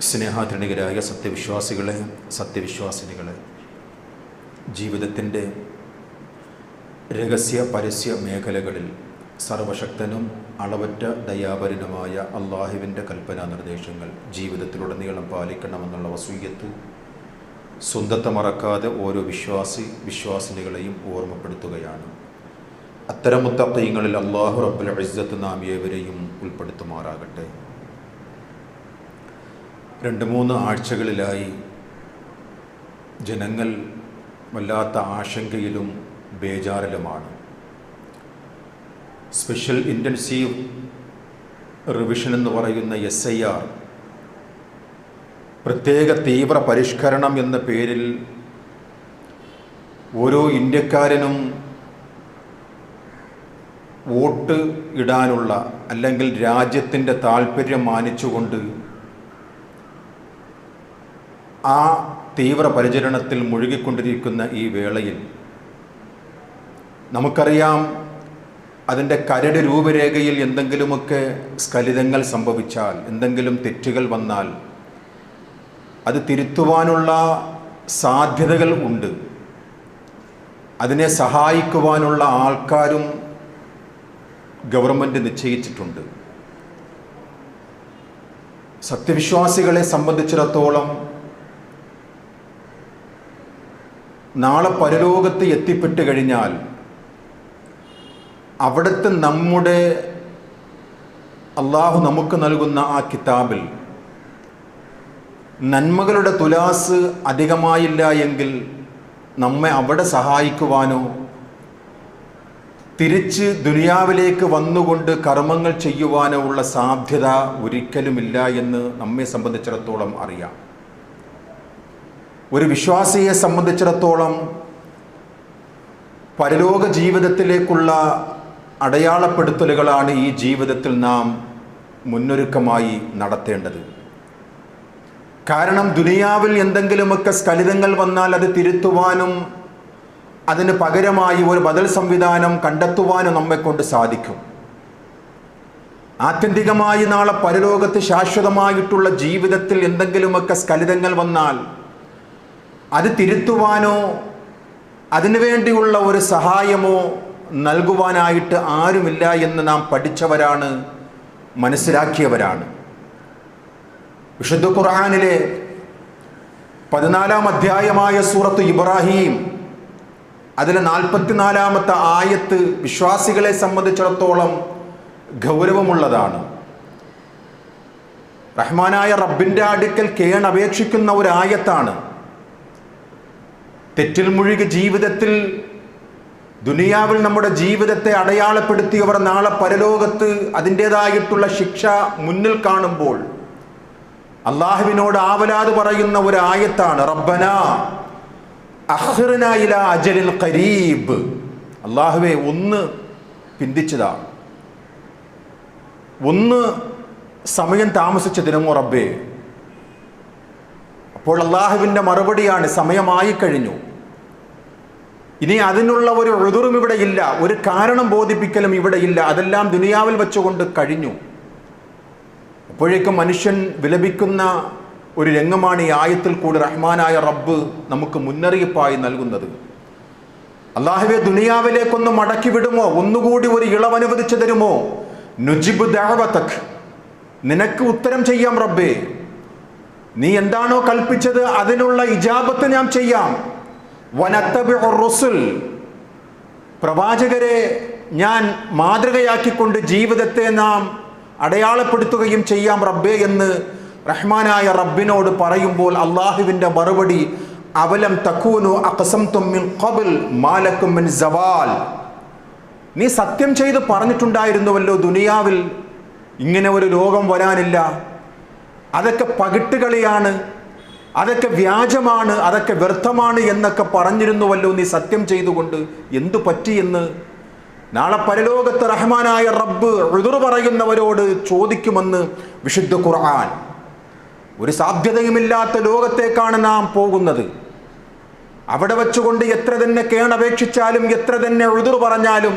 സ്നേഹാധനികരായ സത്യവിശ്വാസികളെ, സത്യവിശ്വാസിനികളെ, ജീവിതത്തിൻ്റെ രഹസ്യ പരസ്യ മേഖലകളിൽ സർവശക്തനും അളവറ്റ ദയാപരനുമായ അള്ളാഹുവിൻ്റെ കൽപ്പനാ നിർദ്ദേശങ്ങൾ ജീവിതത്തിലുടനീളം പാലിക്കണമെന്നുള്ള വസൂയത്ത് സ്വന്തത്തെ മറക്കാതെ ഓരോ വിശ്വാസിനികളെയും ഓർമ്മപ്പെടുത്തുകയാണ്. അത്തരം മുത്തഖീങ്ങളിൽ അല്ലാഹു റബ്ബുൽ ഇസ്സത്ത് നാം ഏവരെയും ഉൾപ്പെടുത്തുമാറാകട്ടെ. 2-3 ആഴ്ചകളിലായി ജനങ്ങൾ വല്ലാത്ത ആശങ്കയിലും ബേജാറിലുമാണ്. സ്പെഷ്യൽ ഇൻറ്റൻസീവ് റിവിഷൻ എന്ന് പറയുന്ന SIR, പ്രത്യേക തീവ്ര പരിഷ്കരണം എന്ന പേരിൽ ഓരോ ഇന്ത്യക്കാരനും വോട്ട് ഇടാനുള്ള അല്ലെങ്കിൽ രാജ്യത്തിൻ്റെ താല്പര്യം മാനിച്ചുകൊണ്ട് ആ തീവ്ര പരിചരണത്തിൽ മുഴുകിക്കൊണ്ടിരിക്കുന്ന ഈ വേളയിൽ നമുക്കറിയാം, അതിൻ്റെ കരട് രൂപരേഖയിൽ എന്തെങ്കിലുമൊക്കെ സ്ഖലിതങ്ങൾ സംഭവിച്ചാൽ, എന്തെങ്കിലും തെറ്റുകൾ വന്നാൽ അത് തിരുത്തുവാനുള്ള സാധ്യതകൾ ഉണ്ട്. അതിനെ സഹായിക്കുവാനുള്ള ആൾക്കാരും ഗവൺമെൻറ് നിശ്ചയിച്ചിട്ടുണ്ട്. സത്യവിശ്വാസികളെ സംബന്ധിച്ചിടത്തോളം നാളെ പരലോകത്ത് എത്തിപ്പെട്ട് കഴിഞ്ഞാൽ അവിടുത്തെ നമ്മുടെ അള്ളാഹു നമുക്ക് നൽകുന്ന ആ കിതാബിൽ നന്മകളുടെ തുലാസ് അധികമായില്ല എങ്കിൽ നമ്മെ അവിടെ സഹായിക്കുവാനോ തിരിച്ച് ദുനിയാവിലേക്ക് വന്നുകൊണ്ട് കർമ്മങ്ങൾ ചെയ്യുവാനോ ഉള്ള സാധ്യത ഒരിക്കലുമില്ല എന്ന് നമ്മെ സംബന്ധിച്ചിടത്തോളം അറിയാം. ഒരു വിശ്വാസിയെ സംബന്ധിച്ചിടത്തോളം പരലോക ജീവിതത്തിലേക്കുള്ള അടയാളപ്പെടുത്തലുകളാണ് ഈ ജീവിതത്തിൽ നാം മുന്നൊരുക്കമായി നടത്തേണ്ടത്. കാരണം ദുനിയാവിൽ എന്തെങ്കിലുമൊക്കെ സ്ഖലിതങ്ങൾ വന്നാൽ അത് തിരുത്തുവാനും അതിന് പകരമായി ഒരു ബദൽ സംവിധാനം കണ്ടെത്തുവാനും നമ്മെക്കൊണ്ട് സാധിക്കും. ആത്യന്തികമായി നാളെ പരലോകത്ത് ശാശ്വതമായിട്ടുള്ള ജീവിതത്തിൽ എന്തെങ്കിലുമൊക്കെ സ്ഖലിതങ്ങൾ വന്നാൽ അത് തിരുത്തുവാനോ അതിനുവേണ്ടിയുള്ള ഒരു സഹായമോ നൽകുവാനായിട്ട് ആരുമില്ല എന്ന് നാം പഠിച്ചവരാണ്, മനസ്സിലാക്കിയവരാണ്. വിശുദ്ധ ഖുർആനിലെ 14-ാം അധ്യായമായ സൂറത്ത് ഇബ്രാഹിം, അതിലെ 44-ാമത്തെ ആയത്ത് വിശ്വാസികളെ സംബന്ധിച്ചിടത്തോളം ഗൗരവമുള്ളതാണ്. റഹ്മാനായ റബ്ബിൻ്റെ അടുക്കൽ കേണപേക്ഷിക്കുന്ന ഒരു ആയത്താണ്. തെറ്റിൽ മുഴുകി ജീവിതത്തിൽ ദുനിയാവിൽ നമ്മുടെ ജീവിതത്തെ അടയാളപ്പെടുത്തിയവർ നാളെ പരലോകത്ത് അതിൻ്റേതായിട്ടുള്ള ശിക്ഷ മുന്നിൽ കാണുമ്പോൾ അള്ളാഹുവിനോട് ആവലാത് പറയുന്ന ഒരു ആയത്താണ്. റബ്ബനാ അഖ്റിനാ ഇലാ അജലിൻ ഖരീബ്. അള്ളാഹുവേ, ഒന്ന് പിന്തിച്ചതാ, ഒന്ന് സമയം താമസിച്ച ദിനമോ റബ്ബേ. അപ്പോൾ അള്ളാഹുവിൻ്റെ മറുപടിയാണ്, സമയമായി കഴിഞ്ഞു, ഇനി അതിനുള്ള ഒരു ഉദുറും ഇവിടെ ഇല്ല, ഒരു കാരണം ബോധിപ്പിക്കലും ഇവിടെ ഇല്ല, അതെല്ലാം ദുനിയാവിൽ വെച്ചുകൊണ്ട് കഴിഞ്ഞു. അപ്പോഴേക്കും മനുഷ്യൻ വിലപിക്കുന്ന ഒരു രംഗമാണ് ഈ ആയത്തിൽ കൂടി റഹ്മാനായ റബ്ബ് നമുക്ക് മുന്നറിയിപ്പായി നൽകുന്നത്. അല്ലാഹുവേ, ദുനിയാവിലേക്കൊന്ന് മടക്കി വിടുമോ, ഒന്നുകൂടി ഒരു ഇളവനുവദിച്ചു തരുമോ? നുജിബ് ദഅവതക്, നിനക്ക് ഉത്തരം ചെയ്യാം റബ്ബേ, നീ എന്താണോ കൽപ്പിച്ചത് അതിനുള്ള ഇജാബത്ത് ഞാൻ ചെയ്യാം. വനത്തബിഉർ റുസുൽ, പ്രവാചകരെ ഞാൻ മാതൃകയാക്കിക്കൊണ്ട് ജീവിതത്തെ നാം അടയാളപ്പെടുത്തുകയും ചെയ്യാം റബ്ബേ എന്ന് റഹ്മാനായ റബ്ബിനോട് പറയുമ്പോൾ അള്ളാഹുവിൻ്റെ മറുപടി, അവലം തകൂനു അഖ്സംതും മിൻ ഖബ്ൽ മാലക്കും മിൻ സവാൽ. നീ സത്യം ചെയ്ത് പറഞ്ഞിട്ടുണ്ടായിരുന്നുവല്ലോ ദുനിയാവിൽ ഇങ്ങനെ ഒരു ലോകം വരാനില്ല, അതൊക്കെ പകിട്ടുകളിയാണ്, അതൊക്കെ വ്യാജമാണ്, അതൊക്കെ വ്യർത്ഥമാണ് എന്നൊക്കെ പറഞ്ഞിരുന്നുവല്ലോ നീ സത്യം ചെയ്തുകൊണ്ട്, എന്തു പറ്റിയെന്ന് നാളെ പരലോകത്ത് റഹ്മാനായ റബ്ബ് ഉദുറ് പറയുന്നവരോട് ചോദിക്കുമെന്ന് വിശുദ്ധ ഖുർആൻ. ഒരു സാധ്യതയുമില്ലാത്ത ലോകത്തേക്കാണ് നാം പോകുന്നത്. അവിടെ വെച്ചുകൊണ്ട് എത്ര തന്നെ കേണപേക്ഷിച്ചാലും എത്ര തന്നെ ഉദുറ് പറഞ്ഞാലും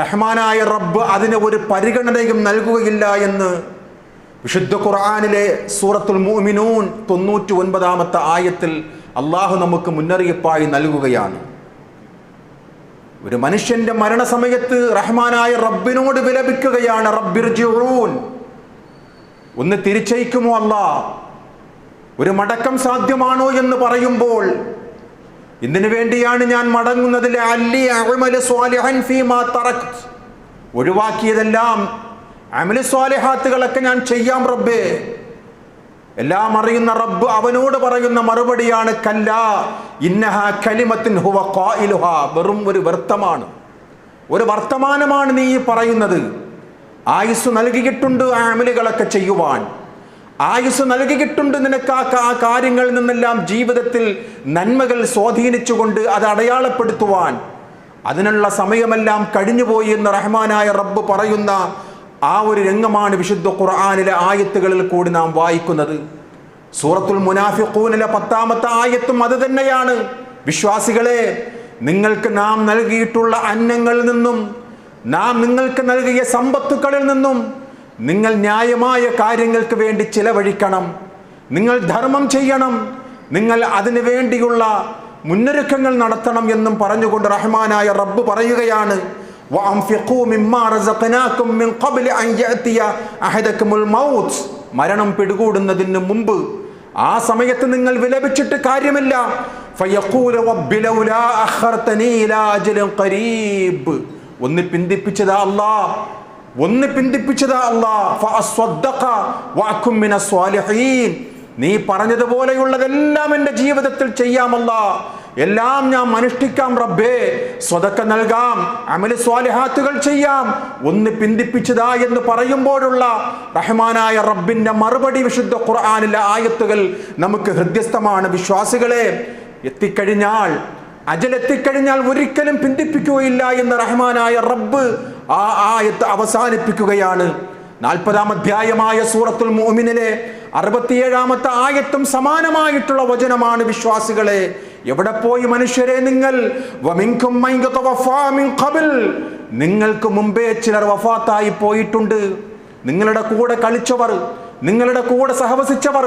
റഹ്മാനായ റബ്ബ് അതിന് ഒരു പരിഗണനയും നൽകുകയില്ല എന്ന് വിശുദ്ധ ഖുർആനിലെ സൂറത്തുൽ മുഅ്മിനൂൻ 99-ാമത്തെ ആയത്തിൽ അള്ളാഹു നമുക്ക് മുന്നറിയിപ്പായി നൽകുകയാണ്. ഒരു മനുഷ്യന്റെ മരണസമയത്ത് റഹ്മാനായ റബ്ബിനോട് വിലപിക്കുകയാണ്, റബ്ബിർജിഊൻ, ഒന്ന് തിരിച്ചയക്കുമോ അല്ലാ, ഒരു മടക്കം സാധ്യമാണോ എന്ന് പറയുമ്പോൾ ഇതിനു വേണ്ടിയാണ് ഞാൻ മടങ്ങുന്നത്, ലഅല്ലി അഅ്മലു സ്വാലിഹൻ ഫീമാ തറക്ത്, ഒഴിവാക്കിയതെല്ലാം അമലു സ്വാലിഹാത്തുകളൊക്കെ ഞാൻ ചെയ്യാം റബ്ബേ. എല്ലാം അറിയുന്ന റബ്ബ് അവനോട് പറയുന്ന മറുപടിയാണ്, കല്ലാ ഇന്നഹാ കലിമത്തുൻ ഹുവ ഖായിലുഹാ, വെറും ഒരു വ്യർത്ഥമാണ്, ഒരു വർത്തമാനമാണ് നീ പറയുന്നത്. ആയുസ് നൽകിയിട്ടുണ്ട് ആ അമലുകളൊക്കെ ചെയ്യുവാൻ, ആയുസ് നൽകിയിട്ടുണ്ട് നിനക്ക് ആ കാര്യങ്ങളിൽ നിന്നെല്ലാം ജീവിതത്തിൽ നന്മകൾ സ്വാധീനിച്ചുകൊണ്ട് അത് അടയാളപ്പെടുത്തുവാൻ. അതിനുള്ള സമയമെല്ലാം കഴിഞ്ഞുപോയി എന്ന് റഹ്മാനായ റബ്ബ് പറയുന്ന ആ ഒരു രംഗമാണ് വിശുദ്ധ ഖുർആനിലെ ആയത്തുകളിൽ കൂടി നാം വായിക്കുന്നത്. സൂറത്തുൽ മുനാഫിഖൂനിലെ 10-ാമത്തെ ആയത്തും അത് തന്നെയാണ്. വിശ്വാസികളെ, നിങ്ങൾക്ക് നാം നൽകിയിട്ടുള്ള അന്നങ്ങളിൽ നിന്നും നാം നിങ്ങൾക്ക് നൽകിയ സമ്പത്തുക്കളിൽ നിന്നും നിങ്ങൾ ന്യായമായ കാര്യങ്ങൾക്ക് വേണ്ടി ചിലവഴിക്കണം, നിങ്ങൾ ധർമ്മം ചെയ്യണം, നിങ്ങൾ അതിനു വേണ്ടിയുള്ള മുന്നൊരുക്കങ്ങൾ നടത്തണം എന്നും പറഞ്ഞുകൊണ്ട് റഹ്മാനായ റബ്ബ് പറയുകയാണ്, മരണം പിടികൂടുന്നതിന് മുമ്പ് ആ സമയത്ത് നിങ്ങൾ വിലപിച്ചിട്ട് കാര്യമില്ല. ഒന്ന് പിന്തിപ്പിച്ചതാ അല്ലാ, ഒന്ന് പിന്തിപ്പിച്ചതാ അല്ലാ, നീ പറഞ്ഞതുപോലെയുള്ളതെല്ലാം എൻ്റെ ജീവിതത്തിൽ ചെയ്യാമല്ല, എല്ലാം ഞാൻ അനുഷ്ഠിക്കാം റബ്ബേ, സ്വതക്ക നൽകാം, അമല് സ്വാലിഹാത്തുകൾ ചെയ്യാം, ഒന്ന് പിന്തിപ്പിച്ചതാ എന്ന് പറയുമ്പോഴുള്ള റഹ്മാനായ റബ്ബിന്റെ മറുപടി വിശുദ്ധ ഖുർആനിലെ ആയത്തുകൾ നമുക്ക് ഹൃദ്യസ്ഥമാണ്. വിശ്വാസികളെ, എത്തിക്കഴിഞ്ഞാൽ, അജലെത്തിക്കഴിഞ്ഞാൽ ഒരിക്കലും പിന്തിപ്പിക്കുകയില്ല എന്ന് റഹ്മാനായ റബ്ബ് ആ ആയത്ത് അവസാനിപ്പിക്കുകയാണ്. 40-ാം അധ്യായമായ സൂറത്തുൽ മുഅ്മിനിലെ 67-ാമത്തെ ആയത്തും സമാനമായിട്ടുള്ള വചനമാണ്. വിശ്വാസികളെ, എവിടെ പോയി മനുഷ്യരെ നിങ്ങൾ? നിങ്ങൾക്ക് മുമ്പേ ചിലർ വഫാത്തായി പോയിട്ടുണ്ട്. നിങ്ങളുടെ കൂടെ കളിച്ചവർ, നിങ്ങളുടെ കൂടെ സഹവസിച്ചവർ,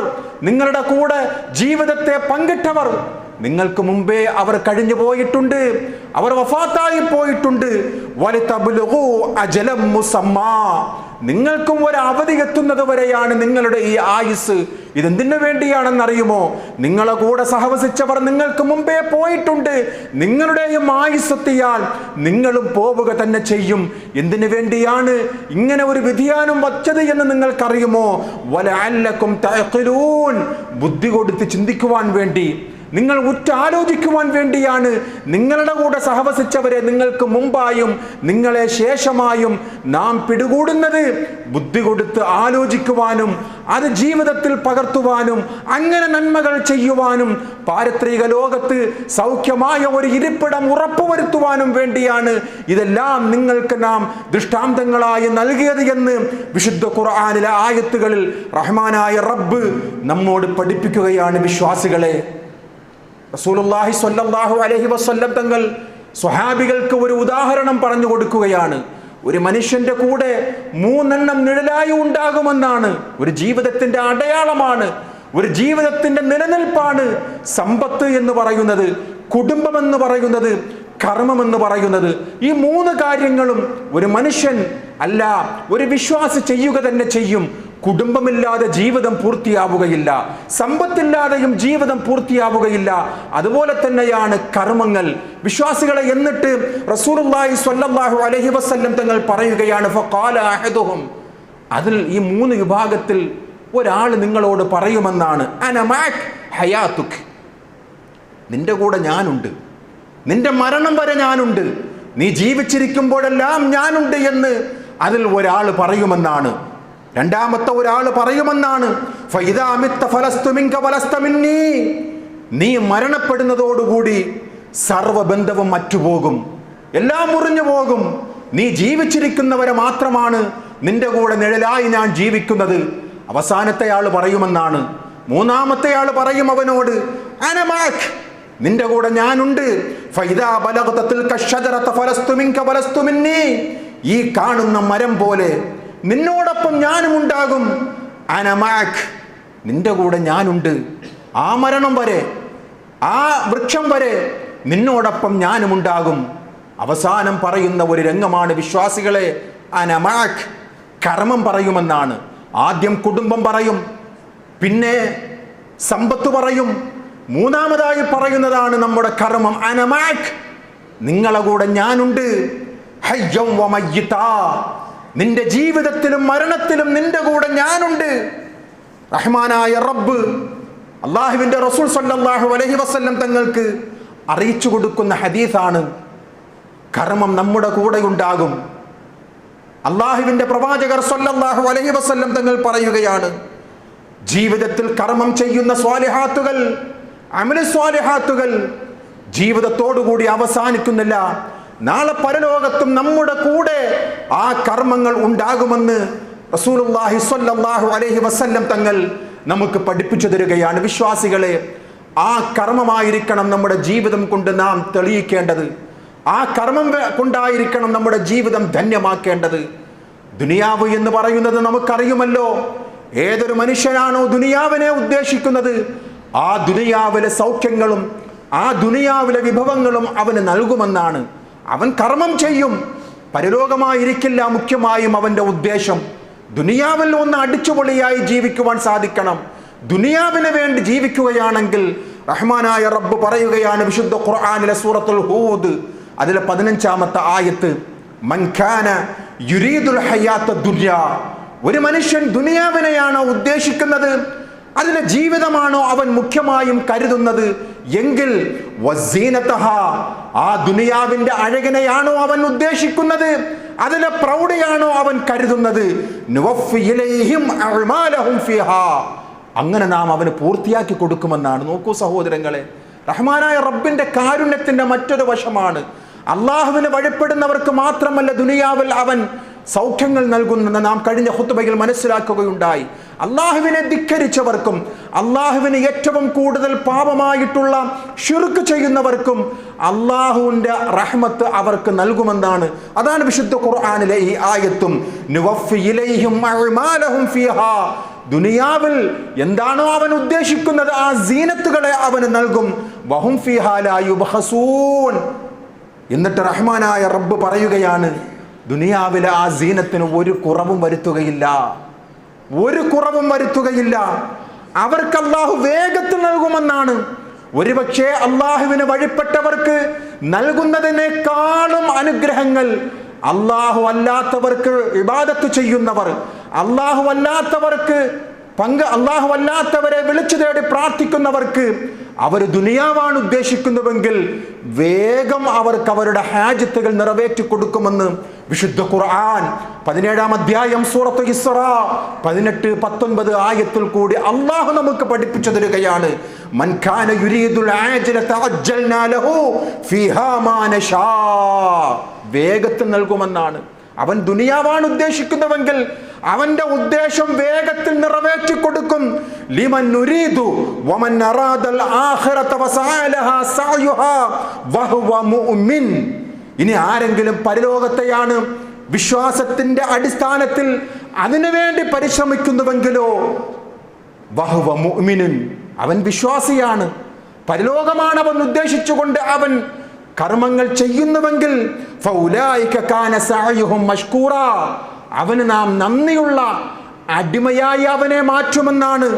നിങ്ങളുടെ കൂടെ ജീവിതത്തെ പങ്കിട്ടവർ, നിങ്ങൾക്ക് മുമ്പേ അവർ കഴിഞ്ഞു പോയിട്ടുണ്ട്, അവർ വഫാത്തായി പോയിട്ടുണ്ട്. നിങ്ങൾക്കും ഒരു അവധി എത്തുന്നത് വരെയാണ് നിങ്ങളുടെ ഈ ആയുസ്. ഇതെന്തിനു വേണ്ടിയാണെന്നറിയുമോ? നിങ്ങളെ കൂടെ സഹവസിച്ചവർ നിങ്ങൾക്ക് മുമ്പേ പോയിട്ടുണ്ട്. നിങ്ങളുടെയും ആയുസ് എത്തിയാൽ നിങ്ങളും പോവുക തന്നെ ചെയ്യും. എന്തിനു വേണ്ടിയാണ് ഇങ്ങനെ ഒരു വ്യതിയാനം വച്ചത് എന്ന് നിങ്ങൾക്കറിയുമോ? വലഅല്ലക്കും തഅഖിലൂൻ, ബുദ്ധി കൊടുത്ത് ചിന്തിക്കുവാൻ വേണ്ടി, നിങ്ങൾ ഉറ്റാലോചിക്കുവാൻ വേണ്ടിയാണ് നിങ്ങളുടെ കൂടെ സഹവസിച്ചവരെ നിങ്ങൾക്ക് മുമ്പായും നിങ്ങളെ ശേഷമായും നാം പിടികൂടുന്നത്. ബുദ്ധി കൊടുത്ത് ആലോചിക്കുവാനും അത് ജീവിതത്തിൽ പകർത്തുവാനും അങ്ങനെ നന്മകൾ ചെയ്യുവാനും പാരത്രിക ലോകത്ത് സൗഖ്യമായ ഒരു ഇരിപ്പിടം ഉറപ്പുവരുത്തുവാനും വേണ്ടിയാണ് ഇതെല്ലാം നിങ്ങൾക്ക് നാം ദൃഷ്ടാന്തങ്ങളായി നൽകിയത് എന്ന് വിശുദ്ധ ഖുർആനിലെ ആയത്തുകളിൽ റഹ്മാനായ റബ്ബ് നമ്മോട് പഠിപ്പിക്കുകയാണ്. വിശ്വാസികളെ, റസൂലുള്ളാഹി സ്വല്ലല്ലാഹു അലൈഹി വസല്ലം തങ്ങൾ സ്വഹാബികൾക്ക് ഒരു ഉദാഹരണം പറഞ്ഞു കൊടുക്കുകയാണ്. ഒരു മനുഷ്യന്റെ കൂടെ 3 നിഴലായി ഉണ്ടാകുമെന്നാണ്. ഒരു ജീവിതത്തിന്റെ അടയാളമാണ്, ഒരു ജീവിതത്തിന്റെ നിലനിൽപ്പാണ് സമ്പത്ത് എന്ന് പറയുന്നത്, കുടുംബം എന്ന് പറയുന്നത്, കർമ്മം എന്ന് പറയുന്നത്. ഈ 3 കാര്യങ്ങളും ഒരു മനുഷ്യൻ അല്ല ഒരു വിശ്വാസി ചെയ്യുക തന്നെ ചെയ്യും. കുടുംബമില്ലാതെ ജീവിതം പൂർത്തിയാവുകയില്ല, സമ്പത്തില്ലാതെയും ജീവിതം പൂർത്തിയാവുകയില്ല. അതുപോലെ തന്നെയാണ് കർമ്മങ്ങൾ. വിശ്വാസികളെ, എന്നിട്ട് റസൂലുള്ളാഹി സ്വല്ലല്ലാഹു അലൈഹി വസല്ലം തങ്ങൾ പറയുകയാണ്, ഫഖാല അഹദുഹും, അതിൽ ഈ 3 വിഭാഗത്തിൽ ഒരാൾ നിങ്ങളോട് പറയുമെന്നാണ്, അന മഅക് ഹയാതുക്, നിന്റെ കൂടെ ഞാനുണ്ട്, നിന്റെ മരണം വരെ ഞാനുണ്ട്, നീ ജീവിച്ചിരിക്കുമ്പോഴെല്ലാം ഞാനുണ്ട് എന്ന് അതിൽ ഒരാൾ പറയുമെന്നാണ്. രണ്ടാമത്തെ ഒരാൾ പറയുമെന്നാണ്, നീ മരണപ്പെടുന്നതോടുകൂടി സർവബന്ധവും മറ്റുപോകും, എല്ലാം മുറിഞ്ഞു പോകും, നീ ജീവിച്ചിരിക്കുന്നവരെ മാത്രമാണ് നിന്റെ കൂടെ നിഴലായി ഞാൻ ജീവിക്കുന്നത്. അവസാനത്തെ ആൾ പറയുമെന്നാണ്. മൂന്നാമത്തെ ആൾ പറയും അവനോട്, അനമാക്, നിന്റെ കൂടെ ഞാനുണ്ട്, ഈ കാണുന്ന മരം പോലെ നിന്നോടൊപ്പം ഞാനും ഉണ്ടാകും. അന മഅക്, നിന്റെ കൂടെ ഞാനുണ്ട്. ആ മരണം വരെ, ആ വൃക്ഷം വരെ നിന്നോടൊപ്പം ഞാനും ഉണ്ടാകും. അവസാനം പറയുന്ന ഒരു രംഗമാണ് വിശ്വാസികളെ, അന മഅക്, കർമ്മം പറയുമെന്നാണ്. ആദ്യം കുടുംബം പറയും, പിന്നെ സമ്പത്ത് പറയും, മൂന്നാമതായി പറയുന്നതാണ് നമ്മുടെ കർമ്മം. അന മഅക്, നിങ്ങളെ കൂടെ ഞാനുണ്ട്. ഹയ്യം വ മയ്യിതാ, നിന്റെ ജീവിതത്തിലും മരണത്തിലും നിന്റെ കൂടെ ഞാനുണ്ട്. റഹ്മാനായ റബ്ബ് അള്ളാഹുവിന്റെ റസൂൽ സല്ലല്ലാഹു അലൈഹി വസല്ലം തങ്ങൾക്ക് അറിയിച്ചു കൊടുക്കുന്ന ഹദീസാണ്, കർമ്മം നമ്മുടെ കൂടെ ഉണ്ടാകും. അള്ളാഹുവിന്റെ പ്രവാചകർ സല്ലല്ലാഹു അലൈഹി വസല്ലം തങ്ങൾ പറയുകയാണ്, ജീവിതത്തിൽ കർമ്മം ചെയ്യുന്ന സ്വാലിഹാത്തുകൾ, അമലു സ്വാലിഹാത്തുകൾ ജീവിതത്തോടുകൂടി അവസാനിക്കുന്നില്ല. നാളെ പരലോകത്തും നമ്മുടെ കൂടെ ആ കർമ്മങ്ങൾ ഉണ്ടാകുമെന്ന് റസൂലുള്ളാഹി സ്വല്ലല്ലാഹു അലൈഹി വസല്ലം തങ്ങൾ നമുക്ക് പഠിപ്പിച്ചു തരികയാണ്. വിശ്വാസികളെ, ആ കർമ്മമായിരിക്കണം നമ്മുടെ ജീവിതം കൊണ്ട് നാം തെളിയിക്കേണ്ടത്. ആ കർമ്മം കൊണ്ടായിരിക്കണം നമ്മുടെ ജീവിതം ധന്യമാക്കേണ്ടത്. ദുനിയാവ് എന്ന് പറയുന്നത് നമുക്കറിയുമല്ലോ. ഏതൊരു മനുഷ്യനാണോ ദുനിയാവിനെ ഉദ്ദേശിക്കുന്നത്, ആ ദുനിയാവിലെ സൗഖ്യങ്ങളും ആ ദുനിയാവിലെ വിഭവങ്ങളും അവന് നൽകുമെന്നാണ്. അവൻ കർമ്മം ചെയ്യും, പരലോകമായിരിക്കില്ല മുഖ്യമായും അവന്റെ ഉദ്ദേശം. ദുനിയാവിൽ ഒന്ന് അടിച്ചുപൊളിയായി ജീവിക്കുവാൻ സാധിക്കണം. ദുനിയാവിന് വേണ്ടി ജീവിക്കുകയാണെങ്കിൽ റഹ്മാനായ റബ്ബ് പറയുകയാണ് വിശുദ്ധ ഖുർആനിലെ സൂറത്തുൽ ഹൂദ് അതിലെ 15-ാമത്തെ ആയത്ത്, മൻ കാന യുരീദുൽ ഹയാത്ത ദുനിയ, ഒരു മനുഷ്യൻ ദുനിയാവിനെയാണോ ഉദ്ദേശിക്കുന്നത്, അതിലെ ജീവിതമാണോ അവൻ മുഖ്യമായും കരുതുന്നത് എങ്കിൽ വസീനതഹ, ആ ദുനിയാവിന്റെ അഴകിനെയാണോ അവൻ ഉദ്ദേശിക്കുന്നത്, അതിലെ പ്രൗഢിയാണോ അവൻ കരുതുന്നത്, നുവഫി ഇലൈഹിം അഅ്മാലഹും ഫീഹാ, അങ്ങനെ നാം അവന് പൂർത്തിയാക്കി കൊടുക്കുമെന്നാണ്. നോക്കൂ സഹോദരങ്ങളെ, റഹ്മാനായ റബ്ബിന്റെ കാരുണ്യത്തിന്റെ മറ്റൊരു വശമാണ്, അള്ളാഹുവിനെ വഴിപ്പെടുന്നവർക്ക് മാത്രമല്ല ദുനിയാവിൽ അവൻ സൗഖ്യങ്ങൾ നൽകുന്നെന്ന് നാം കഴിഞ്ഞ ഖുത്ബയിൽ മനസ്സിലാക്കുകയുണ്ടായി. അള്ളാഹുവിനെ ധിക്കരിച്ചവർക്കും അള്ളാഹുവിന് ഏറ്റവും കൂടുതൽ പാപമായിട്ടുള്ള ശിർക്ക് ചെയ്യുന്നവർക്കും അള്ളാഹുവിന്റെ റഹ്മത്ത് അവർക്ക് നൽകുമെന്നാണ്. അതാണ് വിശുദ്ധ ഖുർആനിലെ ഈ ആയത്തും, നുവഫി ഇലൈഹിം അഅ്മാലഹും ഫീഹാ, ദുനിയാവിൽ എന്താണോ അവൻ ഉദ്ദേശിക്കുന്നത് ആ സീനത്തുകളെ അവന് നൽകും. വഹും ഫീഹാ ലാ യുബ്ഖസൂൻ. എന്നിട്ട് റഹ്മാനായ റബ്ബ് പറയുകയാണ്, ദുനിയാവിലെ ആ സീനത്തിന് ഒരു കുറവും വരുത്തുകയില്ല, ഒരു കുറവും വരുത്തുകയില്ല. അവർക്ക് അള്ളാഹു വേഗത്തിൽ നൽകുമെന്നാണ്. ഒരുപക്ഷെ അള്ളാഹുവിന് വഴിപ്പെട്ടവർക്ക് നൽകുന്നതിനേക്കാളും അനുഗ്രഹങ്ങൾ അള്ളാഹു അല്ലാത്തവർക്ക് ഇബാദത്ത് ചെയ്യുന്നവർ, അള്ളാഹു അല്ലാത്തവരെ വിളിച്ചു തേടി പ്രാർത്ഥിക്കുന്നവർക്ക് അവർ ദുനിയാവാണ് ഉദ്ദേശിക്കുന്നുവെങ്കിൽ വേഗം അവർക്ക് അവരുടെ ഹാജത്തുകൾ നിറവേറ്റി കൊടുക്കുമെന്ന് വിശുദ്ധ ഖുർആൻ 17-ാം അധ്യായം സൂറത്ത് ഇസ്റാ 18-19 ആയത്തിൽ കൂടി അള്ളാഹു നമുക്ക് പഠിപ്പിച്ചു തരികയാണ്. മൻ കാന യുരീദുൽ ആജിലത അജ്ജൽനാ ലഹു ഫീഹാ മാ നശാ, വേഗത്തിൽ നൽകുമെന്നാണ്. അവൻ ദുനിയാവാണ് ഉദ്ദേശിക്കുന്നുവെങ്കിൽ അവന്റെ ഉദ്ദേശം വേഗത്തിൽ നിറവേറ്റി കൊടുക്കും. ലിമൻ നുരീദു വമൻ അറാദൽ ആഖിറത വസഅലഹാ സഅയുഹാ വഹുവ മുഅ്മിൻ. ഇനി ആരെങ്കിലും പരലോകത്തെയാണ് വിശ്വാസത്തിന്റെ അടിസ്ഥാനത്തിൽ അതിനുവേണ്ടി പരിശ്രമിക്കുന്നുവെങ്കിലോ വഹുവ മുഅ്മിനുൻ, അവൻ വിശ്വാസിയാണ്, പരലോകമാണ് അവൻ ഉദ്ദേശിച്ചുകൊണ്ട് അവൻ കർമ്മങ്ങൾ ചെയ്യുന്നുവെങ്കിൽ ഫൗലായിക കാന സഅയുഹും മഷ്കൂറാ, അവന് നാം നന്ദിയുള്ള അടിമയായി അവനെ മാറ്റുമെന്നാണ്.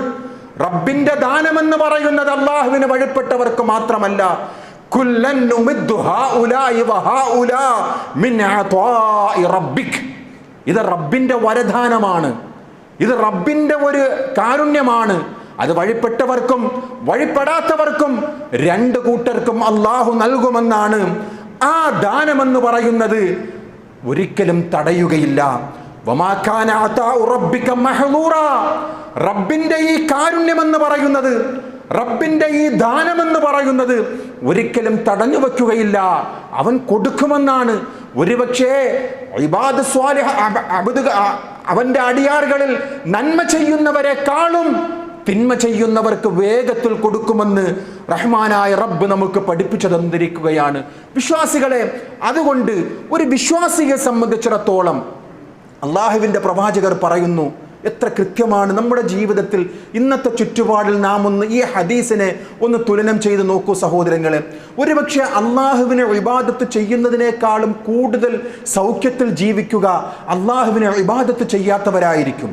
റബ്ബിന്റെ ദാനമെന്ന് പറയുന്നത് അള്ളാഹുവിന് വഴിപ്പെട്ടവർക്ക് മാത്രമല്ല. കുല്ലൻ നുമിദ്ദു ഹൗലാഇ വഹൗലാ മിൻ അതാഇ റബ്ബിക്, ഇത് റബ്ബിന്റെ വരദാനമാണ്, ഇത് റബ്ബിന്റെ ഒരു കാരുണ്യമാണ്. അത് വഴിപ്പെട്ടവർക്കും വഴിപ്പെടാത്തവർക്കും രണ്ട് കൂട്ടർക്കും അള്ളാഹു നൽകുമെന്നാണ്. ആ ദാനമെന്ന് പറയുന്നത് ഒരിക്കലും തടയുകയില്ല. വമാ കാന അതാഉ റബ്ബിക മഹ്ദൂറാ, റബ്ബിന്റെ ഈ കാരുണ്യമെന്ന് പറയുന്നത്, റബ്ബിന്റെ ഈ ദാനമെന്ന് പറയുന്നത് ഒരിക്കലും തടഞ്ഞു വെക്കുകയില്ല, അവൻ കൊടുക്കുമെന്നാണ്. ഒരുപക്ഷേ ഇബാദ് സ്വാലിഹ അവന്റെ അടിയാറുകളിൽ നന്മ ചെയ്യുന്നവരെക്കാളും തിന്മ ചെയ്യുന്നവർക്ക് വേഗത്തിൽ കൊടുക്കുമെന്ന് റഹ്മാനായ റബ്ബ് നമുക്ക് പഠിപ്പിച്ചു തന്നിരിക്കുകയാണ്. വിശ്വാസികളെ, അതുകൊണ്ട് ഒരു വിശ്വാസിയെ സംബന്ധിച്ചിടത്തോളം അള്ളാഹുവിൻ്റെ പ്രവാചകർ പറയുന്നു, എത്ര കൃത്യമാണ് നമ്മുടെ ജീവിതത്തിൽ ഇന്നത്തെ ചുറ്റുപാടിൽ നാം ഈ ഹദീസിനെ ഒന്ന് തുലനം ചെയ്ത് നോക്കൂ സഹോദരങ്ങളെ. ഒരുപക്ഷെ അള്ളാഹുവിനെ ഇബാദത്ത് ചെയ്യുന്നതിനേക്കാളും കൂടുതൽ സൗഖ്യത്തിൽ ജീവിക്കുക അള്ളാഹുവിനെ ഇബാദത്ത് ചെയ്യാത്തവരായിരിക്കും,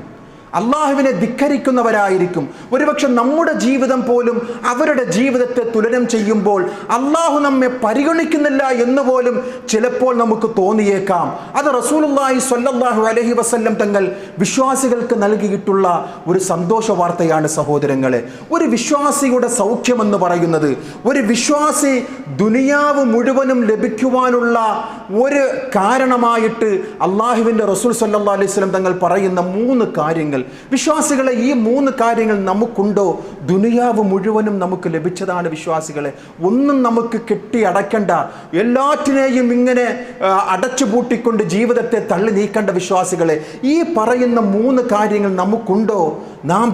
അള്ളാഹുവിനെ ധിക്കരിക്കുന്നവരായിരിക്കും. ഒരുപക്ഷെ നമ്മുടെ ജീവിതം പോലും അവരുടെ ജീവിതത്തെ തുലനം ചെയ്യുമ്പോൾ അള്ളാഹു നമ്മെ പരിഗണിക്കുന്നില്ല എന്ന് പോലും ചിലപ്പോൾ നമുക്ക് തോന്നിയേക്കാം. അത് റസൂലുള്ളാഹി സ്വല്ലല്ലാഹു അലൈഹി വസല്ലം തങ്ങൾ വിശ്വാസികൾക്ക് നൽകിയിട്ടുള്ള ഒരു സന്തോഷ വാർത്തയാണ് സഹോദരങ്ങളെ. ഒരു വിശ്വാസിയുടെ സൗഖ്യമെന്ന് പറയുന്നത്, ഒരു വിശ്വാസി ദുനിയാവ് മുഴുവനും ലഭിക്കുവാനുള്ള ഒരു കാരണമായിട്ട് അള്ളാഹുവിൻ്റെ റസൂൽ സ്വല്ലല്ലാഹു അലൈഹി വസല്ലം തങ്ങൾ പറയുന്ന 3 കാര്യങ്ങൾ. വിശ്വാസികളെ, ഈ 3 കാര്യങ്ങൾ നമുക്കുണ്ടോ? ദുനിയാവ് മുഴുവനും നമുക്ക് ലഭിച്ചതാണ് വിശ്വാസികളെ. ഒന്നും നമുക്ക് കെട്ടിയടക്കേണ്ട, എല്ലാറ്റിനെയും ഇങ്ങനെ അടച്ചുപൂട്ടിക്കൊണ്ട് ജീവിതത്തെ തള്ളി നീക്കേണ്ട വിശ്വാസികളെ. ഈ പറയുന്ന 3 കാര്യങ്ങൾ നമുക്കുണ്ടോ? നാം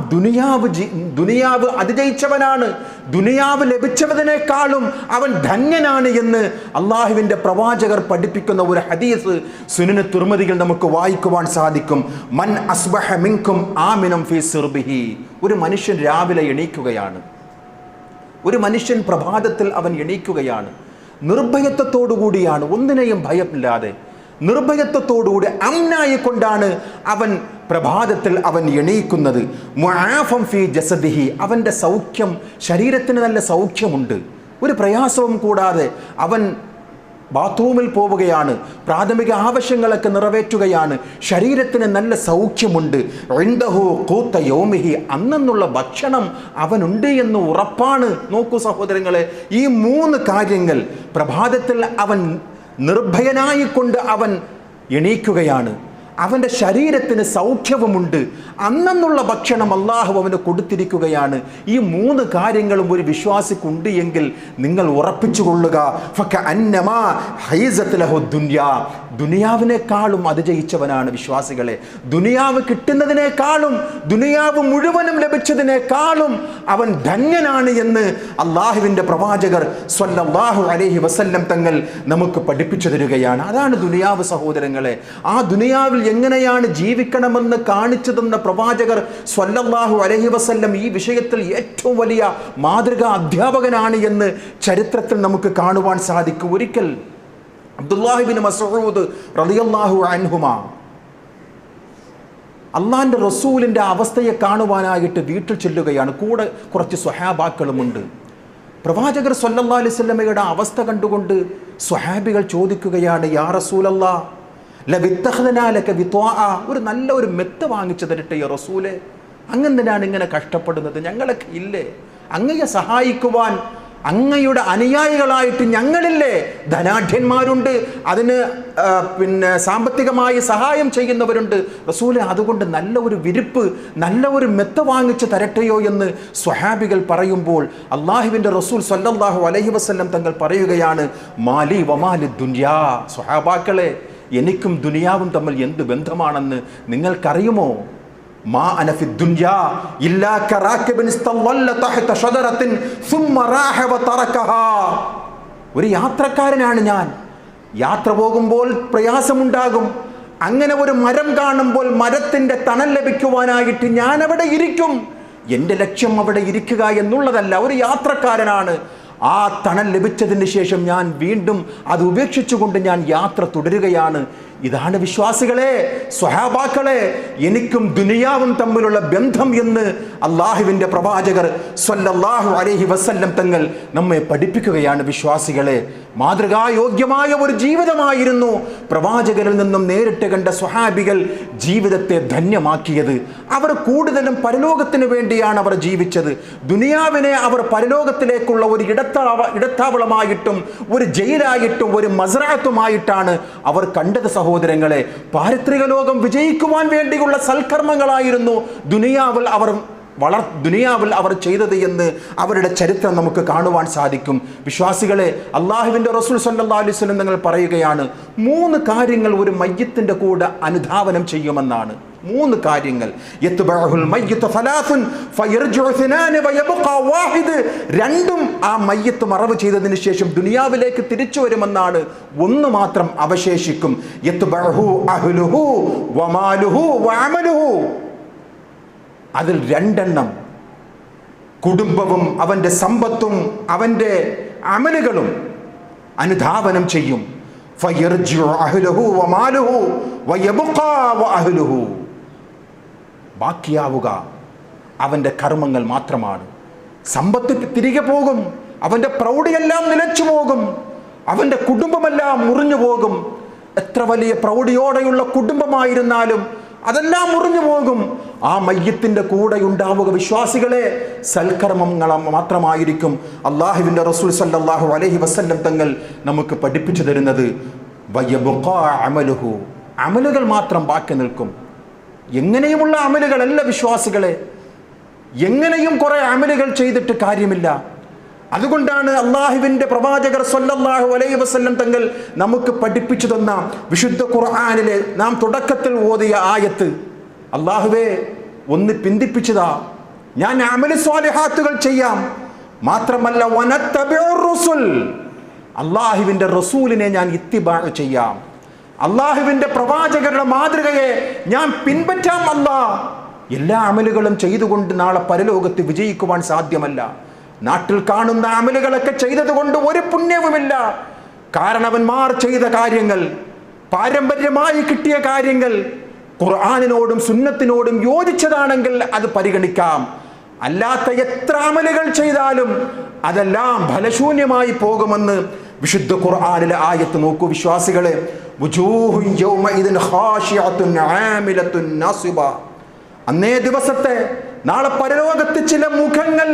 ദുനിയാവ് അതിജയിച്ചവനാണ്, ദുനിയാവ് ലഭിച്ചതിനേക്കാളും അവൻ ധന്യനാണ് എന്ന് അള്ളാഹുവിൻ്റെ പ്രവാചകർ പഠിപ്പിക്കുന്ന ഒരു ഹദീസ് സുനൻ തിർമിദിയിൽ നമുക്ക് വായിക്കുവാൻ സാധിക്കും. മൻ അസ്ബഹ മിൻകും ആമിനം ഫീ സിർബിഹി. ഒരു മനുഷ്യൻ രാവിലെ എണീക്കുകയാണ്, ഒരു മനുഷ്യൻ പ്രഭാതത്തിൽ അവൻ എണീക്കുകയാണ്, നിർഭയത്വത്തോടുകൂടിയാണ്, ഒന്നിനെയും ഭയമില്ലാതെ നിർഭയത്വത്തോടുകൂടി അമ്നായി കൊണ്ടാണ് അവൻ പ്രഭാതത്തിൽ അവൻ എണീക്കുന്നത്. മുആഫൻ ഫീ ജസദിഹി. അവൻ്റെ സൗഖ്യം, ശരീരത്തിന് നല്ല സൗഖ്യമുണ്ട്, ഒരു പ്രയാസവും കൂടാതെ അവൻ ബാത്റൂമിൽ പോവുകയാണ്, പ്രാഥമിക ആവശ്യങ്ങളൊക്കെ നിറവേറ്റുകയാണ്, ശരീരത്തിന് നല്ല സൗഖ്യമുണ്ട്. ഇൻദഹു ഖൂത യൗമിഹി. അന്നുള്ള ഭക്ഷണം അവനുണ്ട് എന്ന് ഉറപ്പാണ്. നോക്കൂ സഹോദരങ്ങളെ, ഈ 3 കാര്യങ്ങൾ പ്രഭാതത്തിൽ അവൻ നിർഭയനായിക്കൊണ്ട് അവൻ എണീക്കുകയാണ്, അവൻ്റെ ശരീരത്തിന് സൗഖ്യവുമുണ്ട്, അന്നുള്ള ഭക്ഷണം അള്ളാഹു അവന് കൊടുത്തിരിക്കുകയാണ്. ഈ 3 കാര്യങ്ങളും ഒരു വിശ്വാസിക്കുണ്ട് എങ്കിൽ നിങ്ങൾ ഉറപ്പിച്ചു കൊള്ളുക, ഫകഅന്നമാ ഹൈസത് ലഹു ദുനിയ. ദുനിയാവിനേക്കാളും അതിജയിച്ചവനാണ് വിശ്വാസികളെ. ദുനിയാവ് കിട്ടുന്നതിനേക്കാളും, ദുനിയാവ് മുഴുവനും ലഭിച്ചതിനേക്കാളും അവൻ ധന്യനാണ് എന്ന് അള്ളാഹുവിൻ്റെ പ്രവാചകർ സ്വല്ലല്ലാഹു അലൈഹി വസല്ലം തങ്ങൾ നമുക്ക് പഠിപ്പിച്ചു തരികയാണ്. അതാണ് ദുനിയാവ് സഹോദരങ്ങളെ. ആ ദുനിയാവിൽ എങ്ങനെയാണ് ജീവിക്കണമെന്ന് കാണിച്ചു തന്ന പ്രവാചകർ സ്വല്ലല്ലാഹു അലൈഹി വസല്ലം ഈ വിഷയത്തിൽ ഏറ്റവും വലിയ മാതൃകാ അധ്യാപകനാണ് എന്ന് ചരിത്രത്തിൽ നമുക്ക് കാണുവാൻ സാധിക്കും. ഒരിക്കൽ അബ്ദുല്ലാഹി ഇബ്നു മസ്ഊദ് റളിയല്ലാഹു അൻഹുമാ അള്ളാഹിൻ്റെ റസൂലിൻ്റെ അവസ്ഥയെ കാണുവാനായിട്ട് വീട്ടിൽ ചെല്ലുകയാണ്. കൂടെ കുറച്ച് സ്വഹാബാക്കളുമുണ്ട്. പ്രവാചകർ സ്വല്ലല്ലാഹു അലൈഹി വസല്ലമയുടെ അവസ്ഥ കണ്ടുകൊണ്ട് സ്വഹാബികൾ ചോദിക്കുകയാണ്, യാ റസൂലല്ലാഹ് ലവിത്തഖ്ദനാലക വിത്വാഅ. ഒരു നല്ല ഒരു മെത്ത വാങ്ങിച്ചു തരട്ടെ യാ റസൂലേ, അങ്ങെന്തിനാണ് ഇങ്ങനെ കഷ്ടപ്പെടുന്നത്? ഞങ്ങളൊക്കെ ഇല്ലേ അങ്ങയെ സഹായിക്കുവാൻ? അങ്ങയുടെ അനുയായികളായിട്ട് ഞങ്ങളില്ലേ? ധനാഢ്യന്മാരുണ്ട്, അതിന് സാമ്പത്തികമായി സഹായം ചെയ്യുന്നവരുണ്ട്. റസൂലെ, അതുകൊണ്ട് നല്ല ഒരു വിരിപ്പ്, നല്ല ഒരു മെത്ത വാങ്ങിച്ച് തരട്ടെയോ എന്ന് സ്വഹാബികൾ പറയുമ്പോൾ അള്ളാഹുവിൻ്റെ റസൂൽ സ്വല്ലല്ലാഹു അലൈഹി വസല്ലം തങ്ങൾ പറയുകയാണ്, മാലി വമാലി ദുനിയാ. സ്വഹാബാക്കളെ, എനിക്കും ദുനിയാവും തമ്മിൽ എന്ത് ബന്ധമാണെന്ന് നിങ്ങൾക്കറിയുമോ? മാ അന ഫി ദുനിയാ ഇല്ലാ കറാകിബിൻ ഇസ്തവല്ല തഹത ഷജറത്തിൻ സുമ്മ റാഹ വ തറകഹാ. ഒരു യാത്രക്കാരനാണ് ഞാൻ. യാത്ര പോകുമ്പോൾ പ്രയാസമുണ്ടാകും. അങ്ങനെ ഒരു മരം കാണുമ്പോൾ മരത്തിൻ്റെ തണൽ ലഭിക്കുവാനായിട്ട് ഞാൻ അവിടെ ഇരിക്കും. എൻ്റെ ലക്ഷ്യം അവിടെ ഇരിക്കുക എന്നുള്ളതല്ല, ഒരു യാത്രക്കാരനാണ്. ആ തണൽ ലഭിച്ചതിന് ശേഷം ഞാൻ വീണ്ടും അത് ഉപേക്ഷിച്ചുകൊണ്ട് ഞാൻ യാത്ര തുടരുകയാണ്. ഇതാണ് വിശ്വാസികളെ, സ്വഹാബാക്കളെ, എനിക്കും ദുനിയാവും തമ്മിലുള്ള ബന്ധം എന്ന് അള്ളാഹുവിൻ്റെ പ്രവാചകർ സ്വല്ലല്ലാഹു അലൈഹി വസല്ലം തങ്ങൾ നമ്മെ പഠിപ്പിക്കുകയാണ്. വിശ്വാസികളെ, മാതൃകായോഗ്യമായ ഒരു ജീവിതമായിരുന്നു പ്രവാചകരിൽ നിന്നും നേരിട്ട് കണ്ട സ്വഹാബികൾ ജീവിതത്തെ ധന്യമാക്കിയത്. അവർ കൂടുതലും പരലോകത്തിന് വേണ്ടിയാണ് അവർ ജീവിച്ചത്. ദുനിയാവിനെ അവർ പരലോകത്തിലേക്കുള്ള ഒരു ഇടത്താവളമായിട്ടും ഒരു ജയിലായിട്ടും ഒരു മസ്റഅത്തുമായിട്ടാണ് അവർ കണ്ടത്. സഹോദരങ്ങളെ, പാരിത്രിക ലോകം വിജയിക്കുവാൻ വേണ്ടിയുള്ള സൽക്കർമ്മങ്ങളായിരുന്നു ദുനിയാവിൽ അവർ ചെയ്തത് എന്ന് അവരുടെ ചരിത്രം നമുക്ക് കാണുവാൻ സാധിക്കും. വിശ്വാസികളെ, അള്ളാഹുവിൻ്റെ റസൂൽ സ്വല്ലല്ലാഹു അലൈഹി വസല്ലം തങ്ങൾ പറയുകയാണ്, 3 കാര്യങ്ങൾ ഒരു മയ്യിത്തിന്റെ കൂടെ അനുധാവനം ചെയ്യുമെന്നാണ്. 3 കാര്യങ്ങൾ. യത്ബഉൽ മയ്യിത്ത് ഫലാസുൻ ഫയർജഉ ഇത്നാനി വയബ്ഖാ വാഹിദ്. 2ഉം ആ മയ്യിത്ത് മറവ് ചെയ്തതിന് ശേഷം ദുനിയാവിലേക്ക് തിരിച്ചു വരുമെന്നാണ്. 1 മാത്രം അവശേഷിക്കും. യത്ബഉഹു അഹ്ലുഹു വമാലുഹു വഅമലുഹു. അതിൽ 2 കുടുംബവും അവൻ്റെ സമ്പത്തും അവൻ്റെ അമലുകളും അനുധാവനം ചെയ്യും. ഫയർജിഉ അഹ്ലുഹു വമാലുഹു വയബ്ഖാ വഅഹ്ലുഹു. ബാക്കിയാവുക അവൻ്റെ കർമ്മങ്ങൾ മാത്രമാണ്. സമ്പത്ത് തിരികെ പോകും, അവൻ്റെ പ്രൗഢിയെല്ലാം നിലച്ചു പോകും, അവൻ്റെ കുടുംബമെല്ലാം മുറിഞ്ഞു പോകും. എത്ര വലിയ പ്രൗഢിയോടെയുള്ള കുടുംബമായിരുന്നാലും അതെല്ലാം മുറിഞ്ഞു പോകും. ആ മയ്യത്തിൻ്റെ കൂടെ ഉണ്ടാവുക വിശ്വാസികളെ സൽക്കർമ്മങ്ങൾ മാത്രമായിരിക്കും. അള്ളാഹുവിൻ്റെ റസൂൽ സല്ലല്ലാഹു അലൈഹി വസല്ലം തങ്ങൾ നമുക്ക് പഠിപ്പിച്ചു തരുന്നത് വയബ്ഖാ അമലുഹു, അമലുകൾ മാത്രം ബാക്കി നിൽക്കും. എങ്ങനെയുമുള്ള അമലുകളല്ല വിശ്വാസികളെ, എങ്ങനെയും കുറെ അമലുകൾ ചെയ്തിട്ട് കാര്യമില്ല. അതുകൊണ്ടാണ് അള്ളാഹുവിൻ്റെ പ്രവാചകർ സല്ലല്ലാഹു അലൈഹി വസല്ലം തങ്ങൾ നമുക്ക് പഠിപ്പിച്ചു തന്ന വിശുദ്ധ ഖുർആനിലെ നാം തുടക്കത്തിൽ ഓതിയ ആയത്ത്, അള്ളാഹുവേ ഒന്ന് പിന്തിപ്പിച്ചതാ, ഞാൻ അമലു സ്വാലിഹാത്തുകൾ ചെയ്യാം, മാത്രമല്ല വനത്തബിഉർ റസൂൽ, അള്ളാഹുവിൻ്റെ റസൂലിനെ ഞാൻ ഇത്തിബാ ചെയ്യാം, അള്ളാഹുവിൻ്റെ പ്രവാചകരുടെ മാതൃകയെ ഞാൻ പിൻപറ്റാം. എല്ലാ അമലുകളും ചെയ്തുകൊണ്ട് നാളെ പരലോകത്ത് വിജയിക്കുവാൻ സാധ്യമല്ല. നാട്ടിൽ കാണുന്ന അമലുകളൊക്കെ ചെയ്തതുകൊണ്ട് ഒരു പുണ്യവുമില്ല. കാരണവന്മാർ ചെയ്ത കാര്യങ്ങൾ, പാരമ്പര്യമായി കിട്ടിയ കാര്യങ്ങൾ ഖുർആനിനോടും സുന്നത്തിനോടും യോജിച്ചതാണെങ്കിൽ അത് പരിഗണിക്കാം. അല്ലാത്ത എത്ര അമലുകൾ ചെയ്താലും അതെല്ലാം ഫലശൂന്യമായി പോകുമെന്ന് വിശുദ്ധ ഖുർആനിലെ ആയത്ത് നോക്കൂ വിശ്വാസികളെ. വുജൂഹുൻ യൗമഇദിൻ ഖാശിഅത്തുൻ ആമിലത്തുൻ നാസിബ. അന്നേ ദിവസത്തെ നാളെ പരലോകത്ത് ചില മുഖങ്ങൾ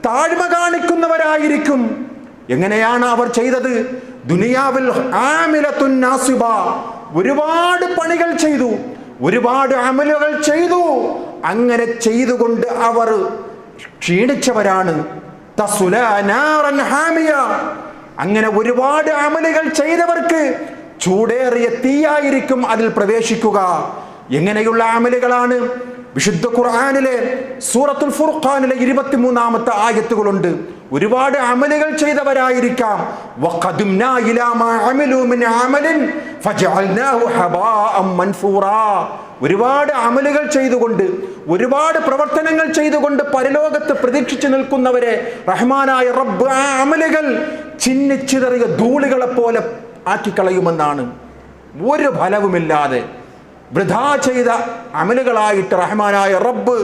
താഴ്മ കാണിക്കുന്നവരായിരിക്കും. എങ്ങനെയാണ് അവർ ചെയ്തത്? ദുനിയാവിൽ ആമിലത്തുൻ നാസിബ, ഒരുപാട് പണികൾ ചെയ്തു, ഒരുപാട് അമലുകൾ ചെയ്തു. അങ്ങനെ ചെയ്തുകൊണ്ട് അവർ ക്ഷീണിച്ചവരാണ്. തസ്ലാ നാറൻ ഹാമിയ, അങ്ങനെ ഒരുപാട് അമലുകൾ ചെയ്തവർക്ക് ചൂടേറിയ തീയായിരിക്കും അതിൽ പ്രവേശിക്കുക. എങ്ങനെയുള്ള അമലുകളാണ്? വിശുദ്ധ ഖുർആനിലെ സൂറത്തുൽ ഫുർഖാനിലെ 23-ാമത്തെ ആയത്തുകളുണ്ട്. ഒരുപാട് അമലുകൾ ചെയ്തവരായിരിക്കാം. വഖദ്ംനാ ഇലാ മാ അമിലു മിൻ അമലിൻ ഫജഅൽനാഹു ഹബാഅൻ മൻഫൂറാ. ഒരുപാട് അമലുകൾ ചെയ്തുകൊണ്ട്, ഒരുപാട് പ്രവർത്തനങ്ങൾ ചെയ്തുകൊണ്ട് പരലോകത്ത് പ്രതീക്ഷിച്ചു നിൽക്കുന്നവരെ റഹ്മാനായ റബ്ബ് ആ അമലുകൾ ചിന്നിച്ചിതറിയ ധൂളികളെ പോലെ ആക്കിക്കളയുമെന്നാണ്. ഒരു ഫലവുമില്ലാതെ വൃഥാ ചെയ്ത അമലുകളായിട്ട് റഹ്മാനായ റബ്ബ്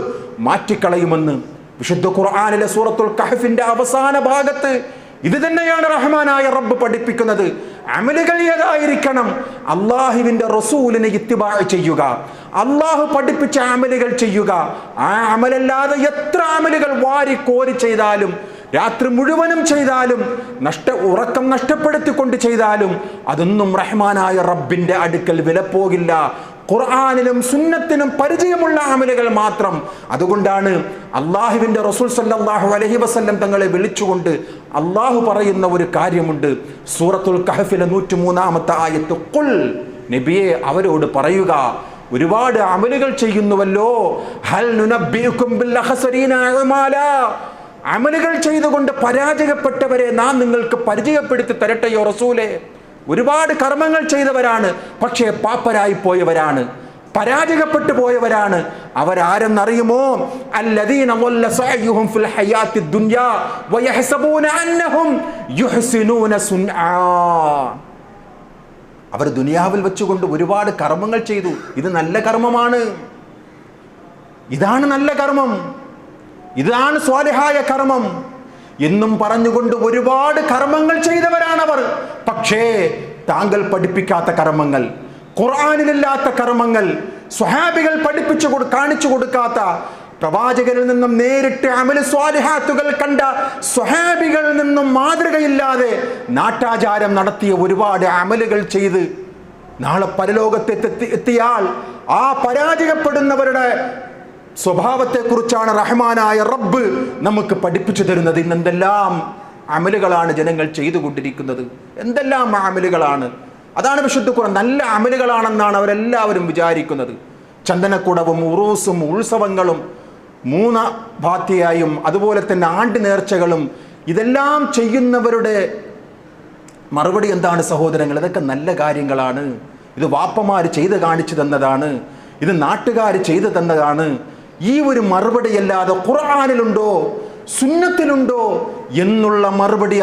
മാറ്റിക്കളയുമെന്ന് വിശുദ്ധ ഖുർആനിലെ സൂറത്തുൽ കഹ്ഫിന്റെ അവസാന ഭാഗത്ത് ഇത് തന്നെയാണ് റഹ്മാനായ റബ്ബ് പഠിപ്പിക്കുന്നത്. അമലുകൾ ഏതായിരിക്കണം? അള്ളാഹുവിൻ്റെ റസൂലിനെ ഇത്തിബാ ചെയ്യുക, അള്ളാഹു പഠിപ്പിച്ച അമലുകൾ ചെയ്യുക. ആ അമലല്ലാതെ എത്ര അമലുകൾ വാരിക്കോരി ചെയ്താലും, രാത്രി മുഴുവനും ചെയ്താലും, ഉറക്കം നഷ്ടപ്പെടുത്തിക്കൊണ്ട് ചെയ്താലും അതൊന്നും റഹ്മാനായ റബ്ബിന്റെ അടുക്കൽ വിലപ്പോകില്ല. ഖുർആനിലും സുന്നത്തിനും പരിചയമുള്ള അമലുകൾ മാത്രം. അതുകൊണ്ടാണ് അള്ളാഹുവിൻ്റെ റസൂൽ സല്ലല്ലാഹു അലൈഹി വസല്ലം തങ്ങളെ വിളിച്ചുകൊണ്ട് അള്ളാഹു പറയുന്ന ഒരു കാര്യമുണ്ട്. സൂറത്തുൽ കഹ്ഫിലെ 103-ാമത്തെ ആയത്ത്, ഖുൽ, നബിയെ അവരോട് പറയുക, ഒരുപാട് അമലുകൾ ചെയ്യുന്നുവല്ലോ, ഹൽ നുനബ്ബിഉകും ബിൽ അഖ്സരീന അഅമാല, അമലുകൾ ചെയ്തുകൊണ്ട് പരാജയപ്പെട്ടവരെ നാം നിങ്ങൾക്ക് പരിചയപ്പെടുത്തി തരട്ടെയോ റസൂലേ? ഒരുപാട് കർമ്മങ്ങൾ ചെയ്തവരാണ്, പക്ഷേ പാപ്പരായി പോയവരാണ്, പരാജയപ്പെട്ടു പോയവരാണ്. അവരാരെന്നറിയുമോ? അല്ലദീന ളല്ല സഅയുഹും ഫിൽ ഹയാത്തി ദുനിയാ വയഹ്സബൂന അന്നഹും യുഹ്സിനൂന സുൻആ. അവർ ദുനിയാവിൽ വെച്ചുകൊണ്ട് ഒരുപാട് കർമ്മങ്ങൾ ചെയ്തു. ഇത് നല്ല കർമ്മമാണ്, ഇതാണ് നല്ല കർമ്മം, ഇതാണ് സ്വാലിഹായ കർമ്മം എന്നും പറഞ്ഞുകൊണ്ട് ഒരുപാട് കർമ്മങ്ങൾ ചെയ്തവരാണവർ. പക്ഷേ താങ്കൾ പഠിപ്പിക്കാത്ത കർമ്മങ്ങൾ, ഖുർആനിലില്ലാത്ത കർമ്മങ്ങൾ, സ്വഹാബികൾ കാണിച്ചു കൊടുക്കാത്ത, പ്രവാചകരിൽ നിന്നും നേരിട്ട് അമല് സ്വാലിഹാത്തുകൾ കണ്ട സ്വഹാബികളിൽ നിന്നും മാതൃകയില്ലാതെ നാട്ടാചാരം നടത്തിയ ഒരുപാട് അമലുകൾ ചെയ്ത് നാളെ പരലോകത്തെ എത്തിയാൽ ആ പരാജയപ്പെടുന്നവരുടെ സ്വഭാവത്തെക്കുറിച്ചാണ് റഹ്മാനായ റബ്ബ് നമുക്ക് പഠിപ്പിച്ചു തരുന്നത്. ഇന്ന് എന്തെല്ലാം അമലുകളാണ് ജനങ്ങൾ ചെയ്തുകൊണ്ടിരിക്കുന്നത്, എന്തെല്ലാം അമലുകളാണ്. അതാണ് വിശുദ്ധ ഖുർആൻ നല്ല അമലുകളാണെന്നാണ് അവരെല്ലാവരും വിചാരിക്കുന്നത്. ചന്ദനക്കുടവും ഉറൂസും ഉത്സവങ്ങളും 3 ഭാത്യയായും അതുപോലെ തന്നെ ആണ്ട് നേർച്ചകളും ഇതെല്ലാം ചെയ്യുന്നവരുടെ മറുപടി എന്താണ് സഹോദരങ്ങൾ? ഇതൊക്കെ നല്ല കാര്യങ്ങളാണ്, ഇത് വാപ്പമാർ ചെയ്ത് കാണിച്ചു തന്നതാണ്, ഇത് നാട്ടുകാർ ചെയ്തു തന്നതാണ്. ഈ ഒരു മറുപടി അല്ലാതെ ഖുർആനിലുണ്ടോ സുന്നത്തിലുണ്ടോ എന്നുള്ള മറുപടി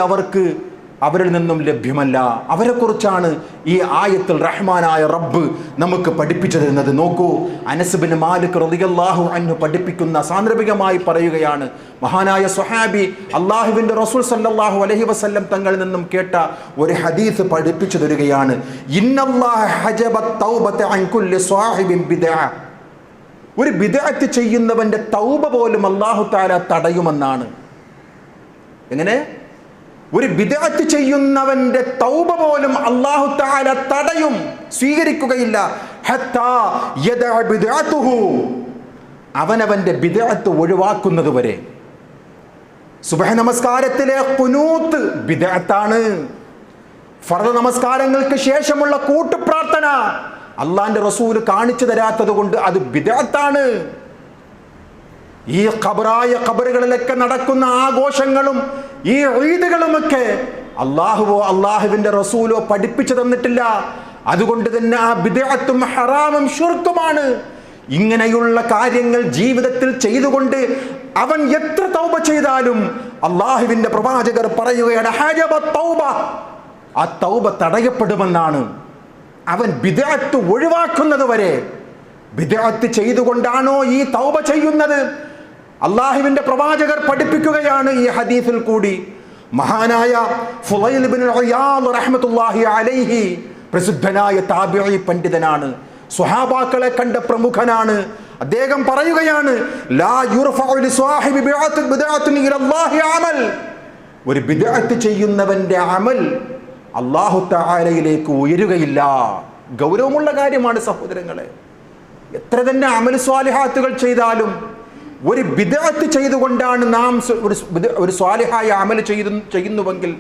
അവരിൽ നിന്നും ലഭ്യമല്ല. അവരെക്കുറിച്ചാണ് ഈ ആയത്തിൽ റഹ്മാനായ റബ്ബ് നമുക്ക് പഠിപ്പിച്ചു തരുന്നത്. നോക്കൂ, അനസ് ബിൻ മാലിക് റളിയല്ലാഹു അൻഹു പഠിപ്പിക്കുന്ന സാന്ദർഭികമായി പറയുകയാണ്, മഹാനായ സ്വഹാബി അല്ലാഹുവിൻ്റെ റസൂൽ സല്ലല്ലാഹു അലൈഹി വസല്ലം തങ്ങളിൽ നിന്നും കേട്ട ഒരു ഹദീസ് പഠിപ്പിച്ചു തരികയാണ്. ഇന്നല്ലാഹ ഹജബ തൗബത അൻ കുല്ലി സ്വാഹിബിൻ ബിദ്അ. ഒരു ബിദ്അത്ത് ചെയ്യുന്നവന്റെ തൗബ പോലും അല്ലാഹു തആല തടയുമെന്നാണ്. എങ്ങനെ? ഒരു ബിദ്അത്ത് ചെയ്യുന്നവന്റെ തൗബ പോലും അല്ലാഹു തആല തടയും, സ്വീകരിക്കുകയില്ല. ഹത്താ യദഅ ബിദ്അതുഹു, അവനവന്റെ ബിദ്അത്ത് ഒഴിവാക്കുന്നത് വരെ. സുബ്ഹ് നമസ്കാരത്തിലെ ഖുനൂത്ത് ബിദ്അത്താണ്. ഫർദ് നമസ്കാരങ്ങൾക്ക് ശേഷമുള്ള കൂട്ടുപ്രാർത്ഥന അള്ളാന്റെ റസൂൽ കാണിച്ചു തരാത്തത് കൊണ്ട് അത് ബിദ്അത്താണ്. ഈ ഖബറുകളിലൊക്കെ നടക്കുന്ന ആഘോഷങ്ങളും ഈ ഈദുകളുമൊക്കെ അള്ളാഹുവോ അള്ളാഹുവിന്റെ റസൂലോ പഠിപ്പിച്ചു തന്നിട്ടില്ല. അതുകൊണ്ട് തന്നെ ആ ബിദ്അത്തും ഹറാമും ശിർക്കുമാണ്. ഇങ്ങനെയുള്ള കാര്യങ്ങൾ ജീവിതത്തിൽ ചെയ്തുകൊണ്ട് അവൻ എത്ര തൗബ ചെയ്താലും അള്ളാഹുവിന്റെ പ്രവാചകർ പറയുകയാണ്, ഹജബ തൗബ, ആ തൗബ തടയപ്പെടുമെന്നാണ്. അവൻ ബിദ്അത്ത് ഒഴിവാക്കുന്നത് വരെ. ബിദ്അത്ത് ചെയ്തുകൊണ്ടാണോ ഈ തൗബ ചെയ്യുന്നത്? അള്ളാഹുവിന്റെ പ്രവാചകർ പഠിപ്പിക്കുകയാണ് ഈ ഹദീസിൽ കൂടി. മഹാനായ ഫുളൈൽ ഇബ്നു ഇയാദ് റഹ്മത്തുള്ളാഹി അലൈഹി പ്രസിദ്ധനായ താബിഈ പണ്ഡിതനാണ്, സ്വഹാബാക്കളെ കണ്ട പ്രമുഖനാണ്. അദ്ദേഹം പറയുകയാണ്, ലാ യുർഫഉ ലിസ്വാഹിബി ബിദ്അത്തുൻ ഇലല്ലാഹി അമൽ. ഒരു ബിദ്അത്ത് ചെയ്യുന്നവന്റെ അമൽ അല്ലാഹു തആലയിലേക്ക് ഉയരുകയില്ല. ഗൗരവമുള്ള കാര്യമാണ് സഹോദരങ്ങളെ. എത്ര തന്നെ അമൽ സ്വാലിഹാത്തുകൾ ചെയ്താലും ഒരു ബിദ്അത്ത് ചെയ്തുകൊണ്ടാണ് നാം ഒരു സ്വാലിഹായ അമൽ ചെയ്യുന്നുവെങ്കിൽ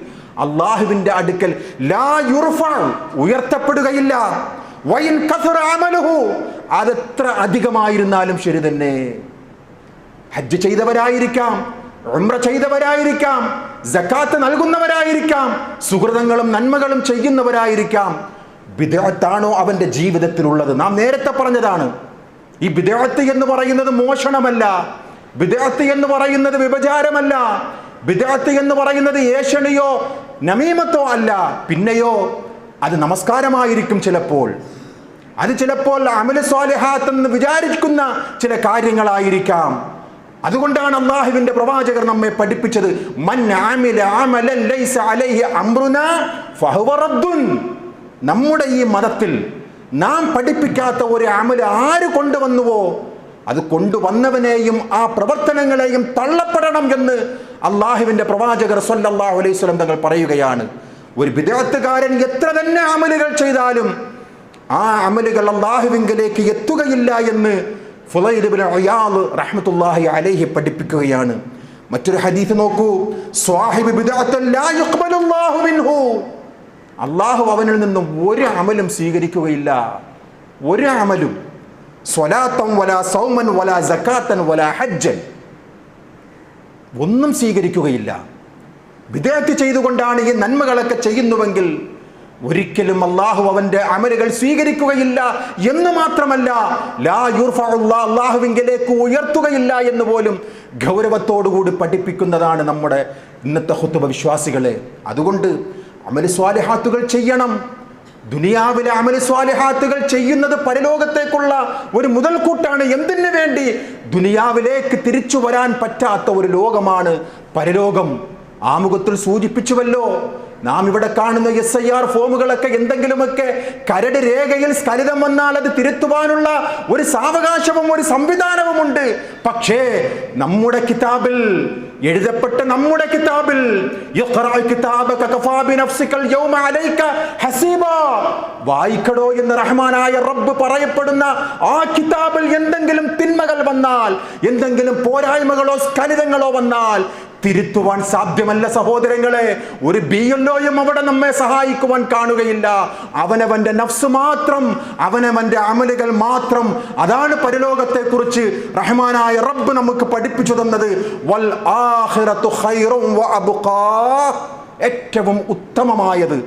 അള്ളാഹുവിന്റെ അടുക്കൽ ലാ യുർഫഉ, ഉയർത്തപ്പെടുകയില്ല. വഇൻ കസറ അമലുഹു, അതെത്ര അധികമായിരുന്നാലും ശരി തന്നെ. ഹജ്ജ് ചെയ്തവരായിരിക്കാം, ഉംറ ചെയ്തവരായിരിക്കാം, സക്കാത്ത് നൽകുന്നവരായിരിക്കാം, സുഹൃതങ്ങളും നന്മകളും ചെയ്യുന്നവരായിരിക്കാം. ബിദ്അത്താണോ അവന്റെ ജീവിതത്തിലുള്ളത്? നാം നേരത്തെ പറഞ്ഞതാണ്, ഈ ബിദ്അത്ത് എന്ന് പറയുന്നത് മോഷണമല്ല, ബിദ്അത്ത് എന്ന് പറയുന്നത് വ്യഭിചാരമല്ല, ബിദ്അത്ത് എന്ന് പറയുന്നത് ഏഷണിയോ നമീമത്തോ അല്ല. പിന്നെയോ അത് നമസ്കാരമായിരിക്കും, അത് ചിലപ്പോൾ അമൽ സ്വാലിഹാത്ത് എന്ന് വിചാരിക്കുന്ന ചില കാര്യങ്ങളായിരിക്കാം. അതുകൊണ്ടാണ് അല്ലാഹുവിന്റെ പ്രവാചകർ നമ്മെ പഠിപ്പിച്ചത്, മൻ അമില അമലൻ ലൈസ അലൈഹി അംറുനാ ഫഹുവ റദ്ദുൻ. നമ്മുടെ ഈ മതത്തിൽ നാം പഠിപ്പിക്കാത്ത ഒരു അമൽ ആര് കൊണ്ടുവന്നുവോ അത് കൊണ്ടുവന്നവനെയും ആ പ്രവർത്തനങ്ങളെയും തള്ളപ്പെടണം എന്ന് അല്ലാഹുവിന്റെ പ്രവാചകർ സ്വല്ലല്ലാഹു അലൈഹി വസല്ലം തങ്ങൾ പറയുകയാണ്. ഒരു ബിദ്അത്തുകാരൻ എത്ര തന്നെ അമലുകൾ ചെയ്താലും ആ അമലുകൾ അല്ലാഹുവിങ്കലേക്ക് എത്തുകയില്ല എന്ന് ഫുളൈൽ ഇബ്നു ഇയാദ് റഹ്മത്തുള്ളാഹി അലൈഹി പഠിപ്പിക്കുകയാണ്. മറ്റൊരു ഹദീസ് നോക്കൂ, സ്വാഹിബു ബിദ്അത്തുൻ ലാ യുഖ്ബലുല്ലാഹു മിൻഹു. അള്ളാഹു അവനിൽ നിന്നും ഒരു അമലും സ്വീകരിക്കുകയില്ല, ഒരു അമലും. സ്വലാത്തൻ വലാ സൗമൻ വലാ സകാത്തൻ വലാ ഹജ്ജൻ, ഒന്നും സ്വീകരിക്കുകയില്ല. ബിദ്അത്ത് ചെയ്തുകൊണ്ടാണ് ഈ നന്മകളൊക്കെ ചെയ്യുന്നുവെങ്കിൽ ഒരിക്കലും അള്ളാഹു അവന്റെ അമലുകൾ സ്വീകരിക്കുകയില്ല എന്ന് മാത്രമല്ല, ലാ യുർഫഉല്ലാഹ്, അള്ളാഹുവിങ്കലേക്ക് ഉയർത്തുകയില്ല എന്ന് പോലും ഗൗരവത്തോടുകൂടി പഠിപ്പിക്കുന്നതാണ് നമ്മുടെ ഇന്നത്തെ ഖുതുബ വിശ്വാസികളെ. അതുകൊണ്ട് അമൽ സ്വാലിഹാത്തുകൾ ചെയ്യണം. ദുനിയാവിലെ അമൽ സ്വാലിഹാത്തുകൾ ചെയ്യുന്നത് പരലോകത്തേക്കുള്ള ഒരു മുതൽക്കൂട്ടാണ്. എന്തിനു വേണ്ടി? ദുനിയാവിലേക്ക് തിരിച്ചു വരാൻ പറ്റാത്ത ഒരു ലോകമാണ് പരലോകം. ആമുഖത്തിൽ സൂചിപ്പിച്ചുവല്ലോ, നാം ഇവിടെ കാണുന്ന SIR ഫോമുകളൊക്കെ എന്തെങ്കിലുമൊക്കെ കരട് രേഖയിൽ സ്ഖലിതം വന്നാൽ അത് തിരുത്തുവാനുള്ള ഒരു സാവകാശവും ഒരു സംവിധാനവുമുണ്ട്. പക്ഷേ നമ്മുടെ കിതാബിൽ എഴുതപ്പെട്ട നമ്മുടെ കിതാബിൽ വായിക്കടോ എന്ന് റഹ്മാനായ റബ്ബ് പറയപ്പെടുന്ന ആ കിതാബിൽ എന്തെങ്കിലും തിന്മകൾ വന്നാൽ, എന്തെങ്കിലും പോരായ്മകളോ സ്ഖലിതങ്ങളോ വന്നാൽ തിരുത്തുവാൻ സാധ്യമല്ല സഹോദരങ്ങളെ. ഒരു BLOയും അവിടെ നമ്മെ സഹായിക്കുവാൻ കാണുകയില്ല. അവനവന്റെ നഫ്സ് മാത്രം, അവനവന്റെ അമലുകൾ മാത്രം. അതാണ് പരലോകത്തെ കുറിച്ച് റഹ്മാനായ റബ്ബ് നമുക്ക് പഠിപ്പിച്ചു തന്നത്. വൽ ആഖിറതു ഖൈറും വഅബ്ഖാ, ഏറ്റവും ഉത്തമമായത്,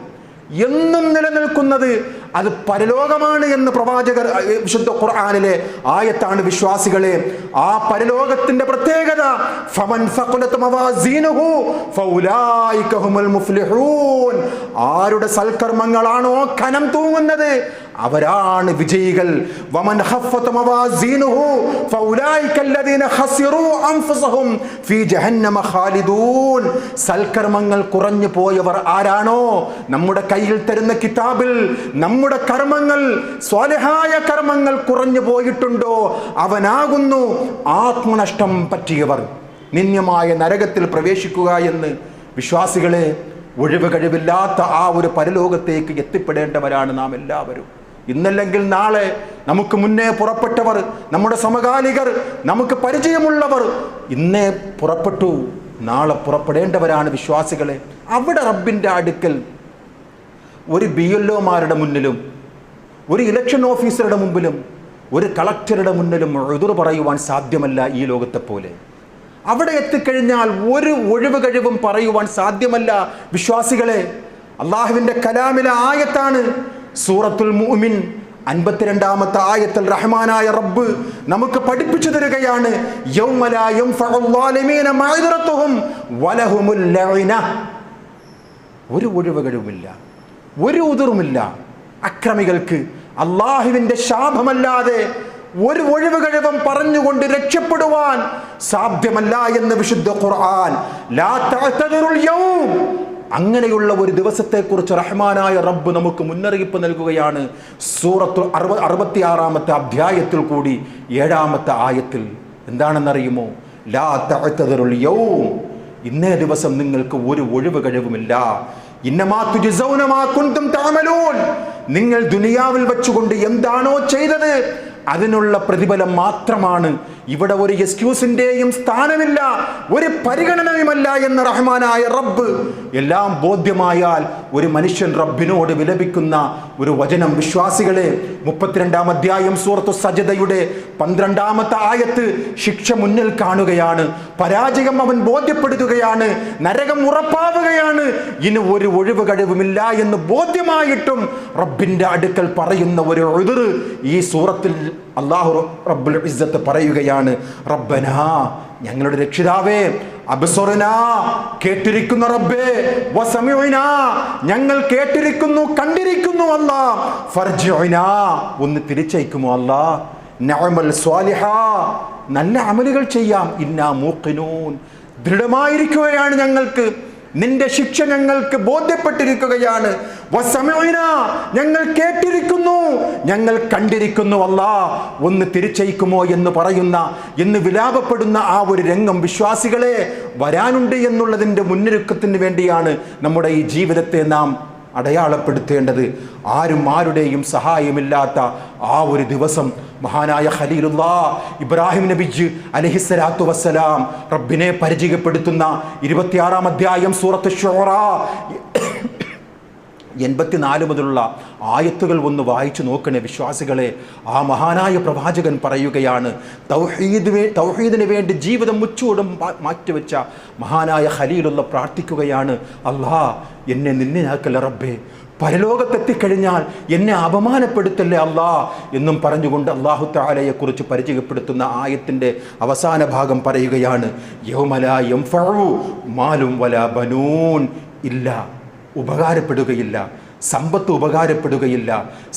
എന്നും നിലനിൽക്കുന്നത്, അത് പരലോകമാണ് എന്ന് പ്രവാചകർ വിശുദ്ധ ഖുർആനിലെ ആയത്താണ്. വിശ്വാസികളെ, ആ പരലോകത്തിന്റെ പ്രത്യേകത ഫമൻ സഖലത് മവാസീനുഹു ഫൗലൈക ഹുമുൽ മുഫ്ലിഹൂൻ. ആരുടെ സൽക്കർമ്മങ്ങളാണോ കനം തൂങ്ങുന്നത് അവരാണ് വിജയികൾ. വമൻ ഖഫ്ഫത് മവാസീനുഹു ഫൗലൈക അല്ലദീന ഖസിറൂ അൻഫുസഹും ഫീ ജഹന്നമ ഖാലിദൂൻ. സൽക്കർമ്മങ്ങൾ കുറഞ്ഞു പോയവർ ആരാണോ, നമ്മുടെ കയ്യിൽ തരുന്ന കിതാബിൽ നമ്മുടെ കർമ്മങ്ങൾ, സ്വാലിഹായ കർമ്മങ്ങൾ കുറഞ്ഞു പോയിട്ടുണ്ടോ, അവനാകുന്നു ആത്മനഷ്ടം പറ്റിയവർ, നിന്ദ്യമായ നരകത്തിൽ പ്രവേശിക്കുക എന്ന്. വിശ്വാസികളെ, ഒഴിവ് കഴിവില്ലാത്ത ആ ഒരു പരലോകത്തേക്ക് എത്തിപ്പെടേണ്ടവരാണ് നാം എല്ലാവരും. ഇന്നല്ലെങ്കിൽ നാളെ നമുക്ക് മുന്നേ പുറപ്പെട്ടവർ, നമ്മുടെ സമകാലികർ, നമുക്ക് പരിചയമുള്ളവർ ഇന്നേ പുറപ്പെട്ടു, നാളെ പുറപ്പെടേണ്ടവരാണ് വിശ്വാസികളെ. അവിടെ റബ്ബിൻ്റെ അടുക്കൽ ഒരു BLOമാരുടെ മുന്നിലും, ഒരു ഇലക്ഷൻ ഓഫീസറുടെ മുമ്പിലും, ഒരു കളക്ടറുടെ മുന്നിലും ഉദുർ പറയുവാൻ സാധ്യമല്ല ഈ ലോകത്തെ പോലെ. അവിടെ എത്തിക്കഴിഞ്ഞാൽ ഒരു ഒഴിവ് കഴിവും പറയുവാൻ സാധ്യമല്ല വിശ്വാസികളെ. അള്ളാഹുവിൻ്റെ കലാമിലെ ആയത്താണ് സൂറത്തുൽ മുഅ്മിൻ 52-ാമത്തെ ആയത്തിൽ റഹ്മാനായ റബ്ബ് നമുക്ക് പഠിപ്പിച്ചു തരികയാണ്, യൗമ ലാ യൻഫഉ ളാലിമീന മഅ്ദിറതുഹും വലഹുമുൽ ലഅന. ഒരു ഒഴിവ് കഴിവുമില്ല, ഒരു ഉദറുമില്ല. അക്രമികൾക്ക് അള്ളാഹുവിൻ്റെ ശാപമല്ലാതെ ഒരു ഒഴിവ് കഴിവും പറഞ്ഞുകൊണ്ട് രക്ഷപ്പെടുവാൻ സാധ്യമല്ല എന്ന് വിശുദ്ധ ഖുർആൻ. ലാ തഅ്തദിറുൽ യൗം. അങ്ങനെയുള്ള ഒരു ദിവസത്തെക്കുറിച്ച് റഹ്മാനായ റബ്ബ് നമുക്ക് മുന്നറിയിപ്പ് നൽകുകയാണ്. സൂറത്തുൽ 66-ാമത്തെ അധ്യായത്തിൽ കൂടി 7-ാമത്തെ ആയത്തിൽ എന്താണെന്നറിയുമോ? ലാ തഅ്തദിറുൽ യൗം. ഇന്നേ ദിവസം നിങ്ങൾക്ക് ഒരു ഒഴിവ് കഴിവുമില്ല. ഇന്നമാ തുജ്സൗന മാ കുൻതും തഅമലൂൻ. നിങ്ങൾ ദുനിയാവിൽ വെച്ചുകൊണ്ട് എന്താണോ ചെയ്തത് അതിനുള്ള പ്രതിഫലം മാത്രമാണ്. ഇവിടെ ഒരു എക്സ്ക്യൂസിന്റെയും സ്ഥാനമില്ല, ഒരു പരിഗണനയുമല്ല എന്ന് റഹ്മാനായ റബ്ബ്. എല്ലാം ബോധ്യമായാൽ ഒരു മനുഷ്യൻ റബ്ബിനോട് വിലപിക്കുന്ന ഒരു വചനം. വിശ്വാസികളെ, 32-ാം അധ്യായം സൂറത്തു സജദയുടെ 12-ാമത്തെ ആയത്ത് ശിക്ഷ മുന്നിൽ കാണുകയാണ്. പരാജയം അവൻ ബോധ്യപ്പെടുത്തുകയാണ്, നരകം ഉറപ്പാവുകയാണ്. ഇനി ഒരു ഒഴിവ് കഴിവുമില്ല എന്ന് ബോധ്യമായിട്ടും റബ്ബിന്റെ അടുക്കൽ പറയുന്ന ഒരു ഉദ്ർ ഈ സൂറത്തിൽ അല്ലാഹു റബ്ബുൽ ഇസ്സത്ത് പറയുകയാണ്, റബ്ബനാ, ഞങ്ങളുടെ രക്ഷിതാവേ, അബ്സറനാ, കേട്ടിരിക്കുന്ന റബ്ബേ, വസമിഉനാ, ഞങ്ങൾ കേട്ടിരിക്കുന്നു കണ്ടിരിക്കുന്നു അല്ലാ, ഫർജിഉനാ, ഒന്ന് തിരിച്ചയക്കുമോ അല്ലാ, നഅമൽ സ്വാലിഹാ, നല്ല അമലുകൾ ചെയ്യാം, ഇന്നാ മൂഖിനൂൻ, ദൃഢമായിരിക്കുകയാണ് ഞങ്ങൾക്ക്, നിന്റെ ശിക്ഷ ഞങ്ങൾക്ക് ബോധ്യപ്പെട്ടിരിക്കുകയാണ്, വസമിഉനാ, ഞങ്ങൾ കേട്ടിരിക്കുന്നു, ഞങ്ങൾ കണ്ടിരിക്കുന്നു അല്ലാ, ഒന്ന് തിരിച്ചയക്കുമോ എന്ന് പറയുന്ന, എന്ന് വിലാപപ്പെടുന്ന ആ ഒരു രംഗം വിശ്വാസികളെ വരാനുണ്ട് എന്നുള്ളതിൻ്റെ മുന്നൊരുക്കത്തിന് വേണ്ടിയാണ് നമ്മുടെ ഈ ജീവിതത്തെ നാം അടയാളപ്പെടുത്തേണ്ടത്. ആരും ആരുടെയും സഹായമില്ലാത്ത ആ ഒരു ദിവസം മഹാനായ ഖലീലുല്ലാഹ് ഇബ്രാഹിം നബി അലൈഹിസ്സലാത്തു വസ്സലാം റബ്ബിനെ പരിചയപ്പെടുത്തുന്ന 26-ാം അധ്യായം സൂറത്ത് ശുആറാ 84 മുതലുള്ള ആയത്തുകൾ ഒന്ന് വായിച്ചു നോക്കണേ വിശ്വാസികളെ. ആ മഹാനായ പ്രവാചകൻ പറയുകയാണ്, തൗഹീദിന് വേണ്ടി ജീവിതം മുച്ചൂടും മാറ്റിവെച്ച മഹാനായ ഖലീലുള്ള പ്രാർത്ഥിക്കുകയാണ്, അല്ലാ, എന്നെ നിന്നെയാക്കല്ല റബ്ബേ, പരലോകത്തെത്തിക്കഴിഞ്ഞാൽ എന്നെ അപമാനപ്പെടുത്തല്ലേ അല്ലാ എന്നും പറഞ്ഞുകൊണ്ട് അല്ലാഹു തആലയെ കുറിച്ച് പരിചയപ്പെടുത്തുന്ന ആയത്തിൻ്റെ അവസാന ഭാഗം പറയുകയാണ്, യൗമ ലാ യൻഫഉ മാലും വലാ ബനൂൻ. ഇല്ല, ഉപകാരപ്പെടുകയില്ല, സമ്പത്ത് ഉപകാരപ്പെടുകയില്ല,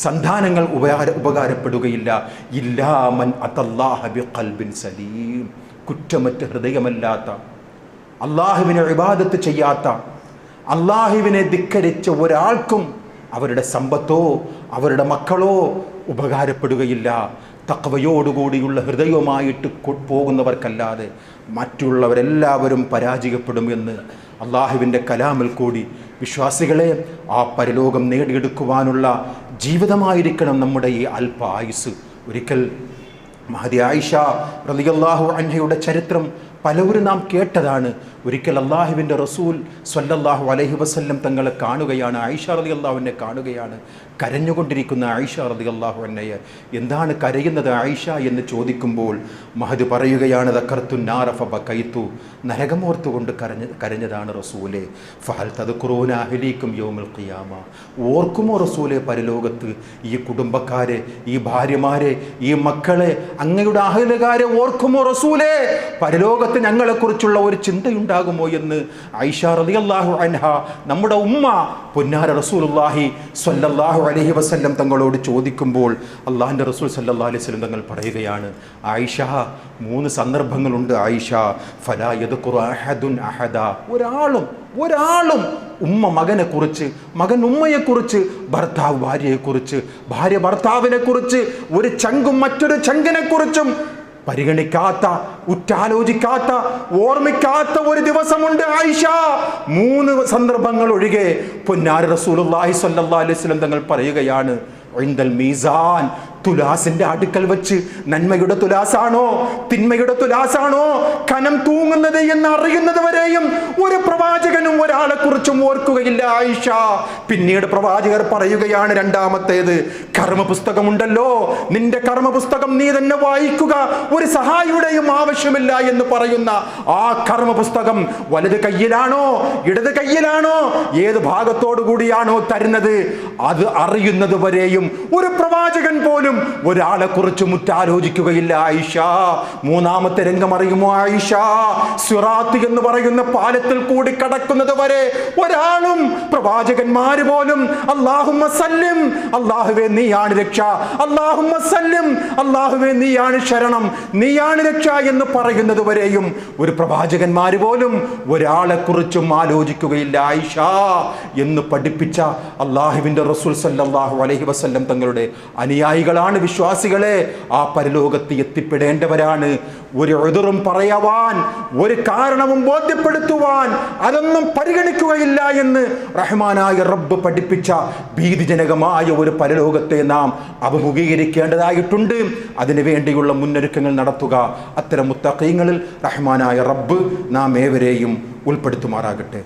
സന്താനങ്ങൾ ഉപകാരപ്പെടുകയില്ല, ഇല്ലാ മൻ അത്തല്ലാഹ ബിഖൽബിൻ സലീം. കുറ്റമറ്റ ഹൃദയമല്ലാത്ത, അല്ലാഹുവിനെ ഇബാദത്ത് ചെയ്യാത്ത, അല്ലാഹുവിനെ ധിക്കരിച്ച ഒരാൾക്കും അവരുടെ സമ്പത്തോ അവരുടെ മക്കളോ ഉപകാരപ്പെടുകയില്ല. തഖ്വയോടുകൂടിയുള്ള ഹൃദയവുമായിട്ട് പോകുന്നവർക്കല്ലാതെ മറ്റുള്ളവരെല്ലാവരും പരാജയപ്പെടും എന്ന് അള്ളാഹുവിൻ്റെ കലാമിൽ കൂടി വിശ്വാസികളെ ആ പരലോകം നേടിയെടുക്കുവാനുള്ള ജീവിതമായിരിക്കണം നമ്മുടെ ഈ അല്പ ആയുസ്. ഒരിക്കൽ മഹദി ആയിഷ റളിയല്ലാഹു അൻഹയുടെ ചരിത്രം പലവരും നാം കേട്ടതാണ്. ഒരിക്കൽ അള്ളാഹുവിൻ്റെ റസൂൽ സ്വല്ലല്ലാഹു അലൈഹി വസല്ലം തങ്ങളെ കാണുകയാണ്. ആയിഷ റളിയല്ലാഹുവിനെ കാണുകയാണ്. കരഞ്ഞുകൊണ്ടിരിക്കുന്ന ആയിഷ റളിയല്ലാഹു അൻഹയെ എന്താണ് കരയുന്നത് ആയിഷ എന്ന് ചോദിക്കുമ്പോൾ മഹദി പറയുകയാണ്, ദക്കർതു നാറ ഫബകൈതു, നരകമോർത്തുകൊണ്ട് കരഞ്ഞതാണ് റസൂലേ. ഫഹൽ തദ്കുറൂന അഹ്ലീകും യൗമൽ ഖിയാമ, ഓർക്കുമോ റസൂലേ പരലോകത്ത് ഈ കുടുംബക്കാരെ, ഈ ഭാര്യമാരെ, ഈ മക്കളെ, അങ്ങയുടെ അഹ്ലുകാരെ ഓർക്കുമോ റസൂലേ? പരലോകത്ത് ഞങ്ങളെക്കുറിച്ചുള്ള ഒരു ചിന്തയുണ്ടാകുമോ എന്ന് ആയിഷ റളിയല്ലാഹു അൻഹ നമ്മുടെ ഉമ്മ പൊന്നാര റസൂലുള്ളാഹി സ്വല്ലല്ലാഹു അലൈഹി വസല്ലം തങ്ങളോട് ചോദിക്കുമ്പോൾ അള്ളാഹിൻ്റെ റസൂൽ സല്ലല്ലാഹു അലൈഹി വസല്ലം തങ്ങൾ പറയുകയാണ്, ആയിഷ 3 സന്ദർഭങ്ങളുണ്ട് ആയിഷ. ഫലാ യദ്കുറു അഹദുൻ അഹദ, ഒരാളും ഉമ്മ മകനെക്കുറിച്ച്, മകൻ ഉമ്മയെക്കുറിച്ച്, ഭർത്താവ് ഭാര്യയെക്കുറിച്ച്, ഭാര്യ ഭർത്താവിനെക്കുറിച്ച്, ഒരു ചങ്കും മറ്റൊരു ചങ്കിനെക്കുറിച്ചും പരിഗണിക്കാത്ത, ഉറ്റാലോചിക്കാത്ത, ഓർമ്മിക്കാത്ത ഒരു ദിവസമുണ്ട് ആയിഷ. 3 സന്ദർഭങ്ങൾ ഒഴികെ പൊന്നാര റസൂലുള്ളാഹി സ്വല്ലല്ലാഹു അലൈഹി വസല്ലം തങ്ങൾ പറയുകയാണ്, ഇൻദൽ മീസാൻ, തുലാസിന്റെ അടുക്കൽ വെച്ച് നന്മയുടെ തുലാസാണോ തിന്മയുടെ തുലാസാണോ കനം തൂങ്ങുന്നത് എന്ന് അറിയുന്നത് വരെയും ഒരു പ്രവാചകനും ഒരാളെ കുറിച്ചും ഓർക്കുകയില്ല ആയിഷ. പിന്നീട് പ്രവാചകർ പറയുകയാണ്, രണ്ടാമത്തേത്, കർമ്മപുസ്തകമുണ്ടല്ലോ, നിന്റെ കർമ്മപുസ്തകം നീ തന്നെ വായിക്കുക, ഒരു സഹായിയുടെയും ആവശ്യമില്ല എന്ന് പറയുന്ന ആ കർമ്മപുസ്തകം വലത് കയ്യിലാണോ ഇടത് കയ്യിലാണോ ഏത് ഭാഗത്തോടു കൂടിയാണോ തരുന്നത് അത് അറിയുന്നത് വരെയും ഒരു പ്രവാചകൻ പോലും ഒരാളെ കുറിച്ച് മുറ്റാലോചിക്കുകയില്ല ആയിഷ. 3-ാമത്തെ രംഗം അറിയുമോ ആയിഷ? സിറാത്ത് എന്ന് പറയുന്ന പാലത്തിൽ കൂടി കടക്കുന്നത് വരെ ഒരാളും, പ്രവാചകന്മാര് പോലും അല്ലാഹുമ്മ സല്ലിം, അല്ലാഹുവേ നീയാണ് രക്ഷ, അല്ലാഹുമ്മ സല്ലിം, അല്ലാഹുവേ നീയാണ് ശരണം, നീയാണ് രക്ഷ എന്ന് പറയുന്നത് വരെയും ഒരു പ്രവാചകന്മാര് പോലും ഒരാളെ കുറിച്ചും ആലോചിക്കുകയില്ല ആയിഷ എന്ന് പഠിപ്പിച്ച അല്ലാഹുവിൻ്റെ റസൂൽ സല്ലല്ലാഹു അലൈഹി വസല്ലം തങ്ങളുടെ അനുയായികളാണ് വിശ്വാസികളെ. ആ പരലോകത്ത് എത്തിപ്പെടേണ്ടവരാണ്. ഒരു ഉദുറും പറയാൻ, ഒരു കാരണവും ബോധ്യപ്പെടുത്തുവാൻ അതൊന്നും പരിഗണിക്കുകയില്ല എന്ന് റഹ്മാനായ റബ്ബ് പഠിപ്പിച്ച ഭീതിജനകമായ ഒരു പരലോകത്തെ നാം അഭിമുഖീകരിക്കേണ്ടതായിട്ടുണ്ട്. അതിനു വേണ്ടിയുള്ള മുന്നൊരുക്കങ്ങൾ നടത്തുക. അത്തരം മുത്തഖീങ്ങളിൽ റഹ്മാനായ റബ്ബ് നാം ഏവരെയും ഉൾപ്പെടുത്തുമാറാകട്ടെ.